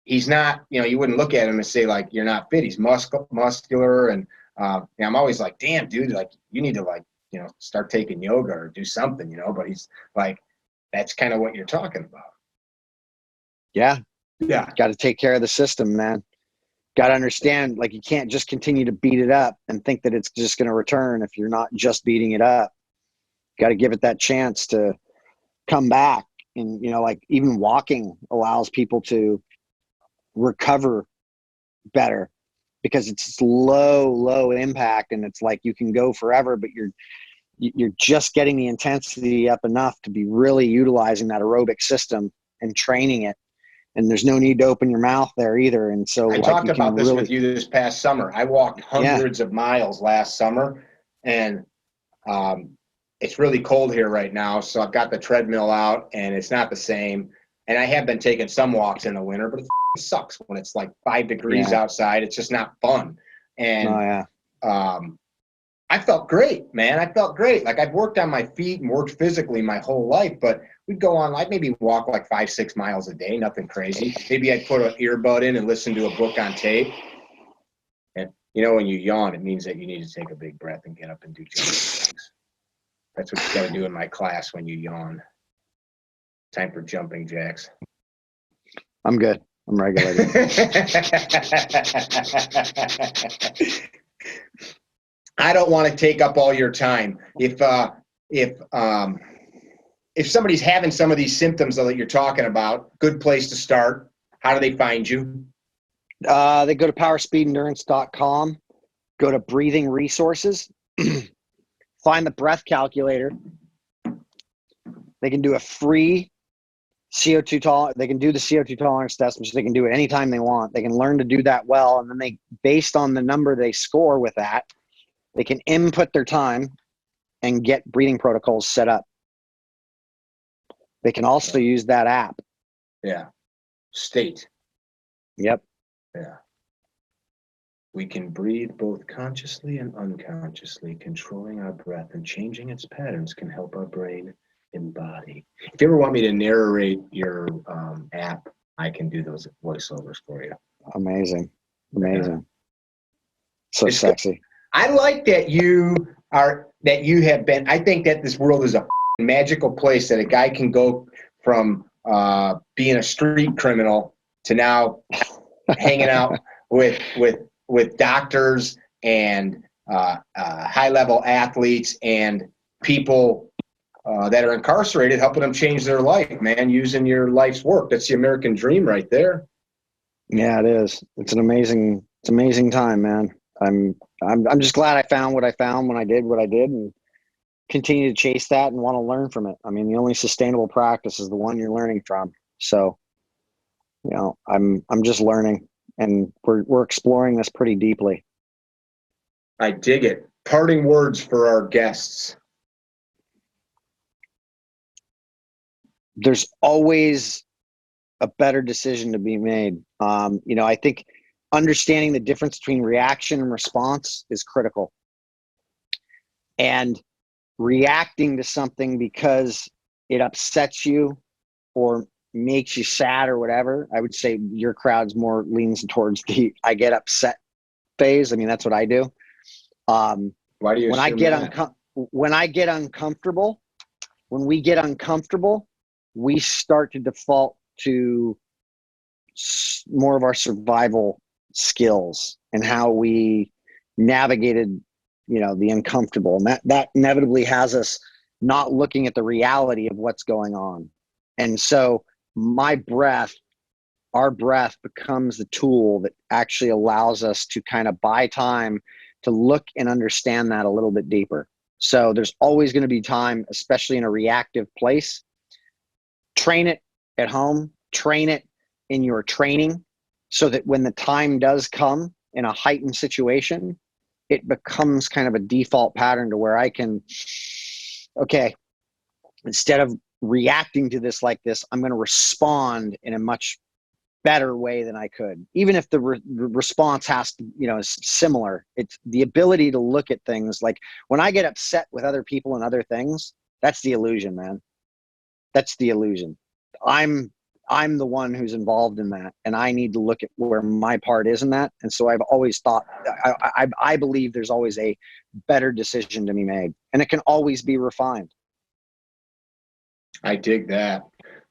He's not, you wouldn't look at him and say like, you're not fit. He's muscular. And I'm always like, damn dude, like you need to like, start taking yoga or do something, but he's like, that's kind of what you're talking about. Yeah. Yeah. Got to take care of the system, man. Got to understand, like, you can't just continue to beat it up and think that it's just going to return if you're not just beating it up. Got to give it that chance to come back. And, like even walking allows people to recover better, because it's low impact, and it's like you can go forever, but you're just getting the intensity up enough to be really utilizing that aerobic system and training it. And there's no need to open your mouth there either. And so I talked about this with you this past summer. I walked hundreds of miles last summer, and it's really cold here right now. So I've got the treadmill out, and it's not the same. And I have been taking some walks in the winter, but it sucks when it's like 5 degrees outside. It's just not fun. And I felt great, man. I felt great. Like I've worked on my feet and worked physically my whole life, but we'd go on, like maybe walk like 5-6 miles a day, nothing crazy. Maybe I'd put an earbud in and listen to a book on tape. And when you yawn, it means that you need to take a big breath and get up and do jumping jacks. That's what you got to do in my class when you yawn. Time for jumping jacks. I'm good. I'm regulated. I don't want to take up all your time. If somebody's having some of these symptoms that you're talking about, good place to start. How do they find you? They go to powerspeedendurance.com, go to breathing resources, find the breath calculator. They can do a free CO2 tolerance. They can do the CO2 tolerance test, which they can do it anytime they want. They can learn to do that well. And then based on the number they score with that, they can input their time and get breathing protocols set up. They can also use that app. Yeah. State. Yep. Yeah. We can breathe both consciously and unconsciously. Controlling our breath and changing its patterns can help our brain embody. If you ever want me to narrate your app, I can do those voiceovers for you. Amazing. So it's sexy. Good. I like that you have been. I think that this world is a magical place, that a guy can go from being a street criminal to now hanging out with doctors and high level athletes, and people that are incarcerated, helping them change their life, man, using your life's work. That's the American dream right there. Yeah, it is. It's an amazing time, man. I'm just glad I found what I found when I did what I did, and continue to chase that and want to learn from it. I mean, the only sustainable practice is the one you're learning from. So, you know, I'm just learning, and we're exploring this pretty deeply. I dig it. Parting words for our guests. There's always a better decision to be made. You know, I think understanding the difference between reaction and response is critical. And reacting to something because it upsets you or makes you sad or whatever, I would say your crowd's more leans towards the I get upset phase. I mean, that's what I do. Why do you when I get uncomfortable, when we get uncomfortable, we start to default to more of our survival skills and how we navigated, you know, the uncomfortable. And that inevitably has us not looking at the reality of what's going on. And so our breath becomes the tool that actually allows us to kind of buy time to look and understand that a little bit deeper. So there's always going to be time, especially in a reactive place. Train it at home, train it in your training, so that when the time does come in a heightened situation, it becomes kind of a default pattern to where I can, okay, instead of reacting to this like this, I'm going to respond in a much better way than I could. Even if the response has to, you know, is similar. It's the ability to look at things like when I get upset with other people and other things, that's the illusion, man. That's the illusion. I'm the one who's involved in that, and I need to look at where my part is in that. And so I've always thought, I believe there's always a better decision to be made, and it can always be refined. I dig that.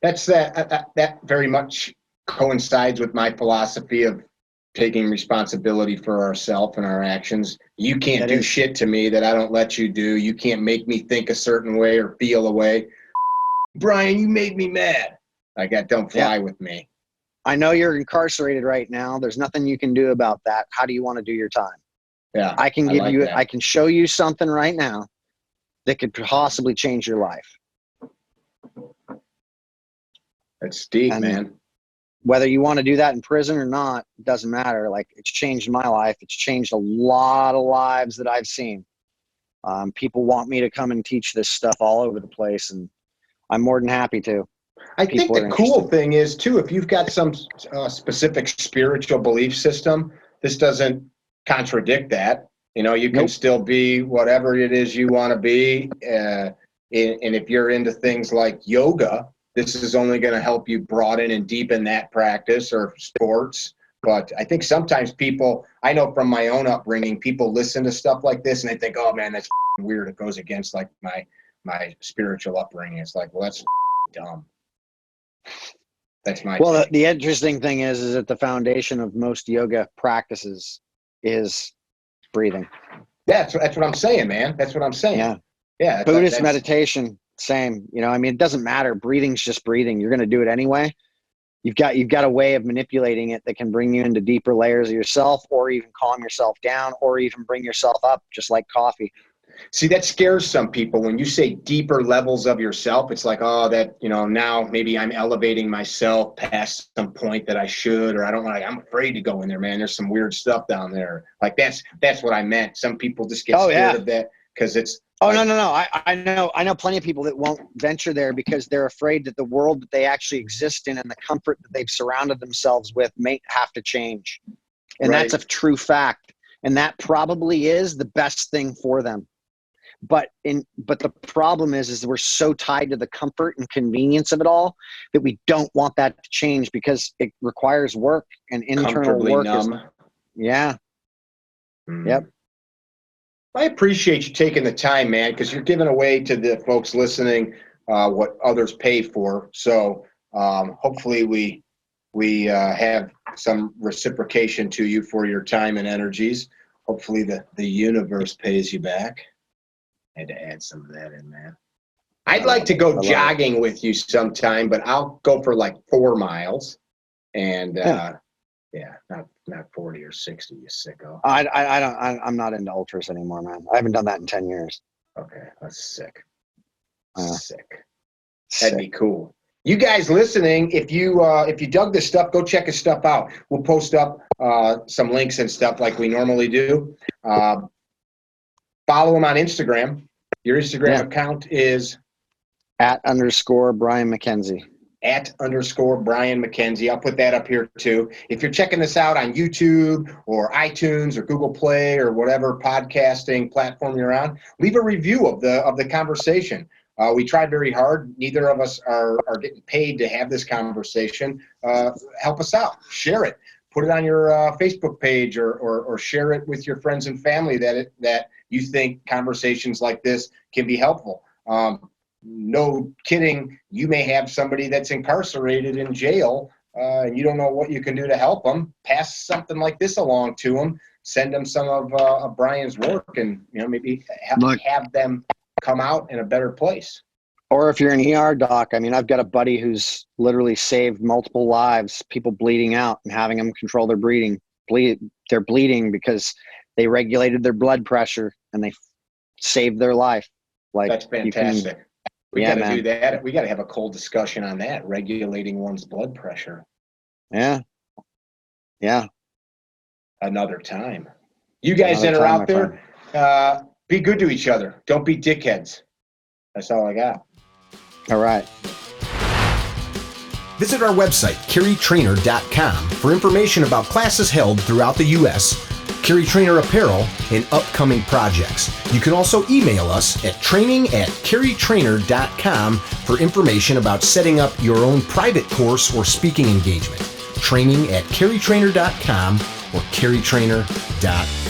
That very much coincides with my philosophy of taking responsibility for ourselves and our actions. You can't do shit to me that I don't let you do. You can't make me think a certain way or feel a way. Brian, you made me mad. Like, that don't fly with me. I know you're incarcerated right now. There's nothing you can do about that. How do you want to do your time? Yeah, I can give you, I can show you something right now that could possibly change your life. That's deep, man. Whether you want to do that in prison or not, it doesn't matter. Like, it's changed my life. It's changed a lot of lives that I've seen. People want me to come and teach this stuff all over the place, and I'm more than happy to. I think the cool thing is, too, if you've got some specific spiritual belief system, this doesn't contradict that. You know, you can still be whatever it is you want to be. And if you're into things like yoga, this is only going to help you broaden and deepen that practice, or sports. But I think sometimes people, I know from my own upbringing, people listen to stuff like this and they think, oh, man, that's weird. It goes against like my spiritual upbringing. It's like, well, that's dumb. That's my take. The interesting thing is that the foundation of most yoga practices is breathing. That's what I'm saying, man. That's what I'm saying. Yeah. Buddhist meditation, same. You know, I mean, it doesn't matter. Breathing's just breathing. You're going to do it anyway. You've got a way of manipulating it that can bring you into deeper layers of yourself, or even calm yourself down, or even bring yourself up, just like coffee. See, that scares some people. When you say deeper levels of yourself, it's like, oh, that, you know, now maybe I'm elevating myself past some point that I should, or I don't like, I'm afraid to go in there, man. There's some weird stuff down there. Like, that's what I meant. Some people just get scared of that because it's. Oh, like, no. I know plenty of people that won't venture there because they're afraid that the world that they actually exist in and the comfort that they've surrounded themselves with may have to change. And that's a true fact. And that probably is the best thing for them. But the problem is we're so tied to the comfort and convenience of it all that we don't want that to change, because it requires work and internal work. Numb. Yep. I appreciate you taking the time, man, because you're giving away to the folks listening what others pay for. So hopefully we have some reciprocation to you for your time and energies. Hopefully the universe pays you back. Had to add some of that in, man. I'd like to go jogging with you sometime, but I'll go for like 4 miles. And not 40 or 60, you sicko. I'm not into ultras anymore, man. I haven't done that in 10 years. Okay, that's sick. Sick. That'd be cool. You guys listening, if you dug this stuff, go check his stuff out. We'll post up some links and stuff like we normally do. Follow him on Instagram. Your Instagram account is @_Brian MacKenzie. @_Brian MacKenzie. I'll put that up here too. If you're checking this out on YouTube or iTunes or Google Play or whatever podcasting platform you're on, leave a review of the conversation. We tried very hard. Neither of us are getting paid to have this conversation. Help us out. Share it. Put it on your Facebook page or share it with your friends and family that you think conversations like this can be helpful. No kidding. You may have somebody that's incarcerated in jail and you don't know what you can do to help them. Pass something like this along to them. Send them some of Brian's work and maybe have them come out in a better place. Or if you're an ER doc, I mean, I've got a buddy who's literally saved multiple lives, people bleeding out and having them control their bleeding. They're bleeding because they regulated their blood pressure and they saved their life. Like, that's fantastic. We got to do that. We got to have a cold discussion on that, regulating one's blood pressure. Yeah. Another time. You guys that are out there, be good to each other. Don't be dickheads. That's all I got. All right. Visit our website, CarryTrainer.com, for information about classes held throughout the U.S., CarryTrainer apparel, and upcoming projects. You can also email us at training@CarryTrainer.com for information about setting up your own private course or speaking engagement. Training@CarryTrainer.com or CarryTrainer.com.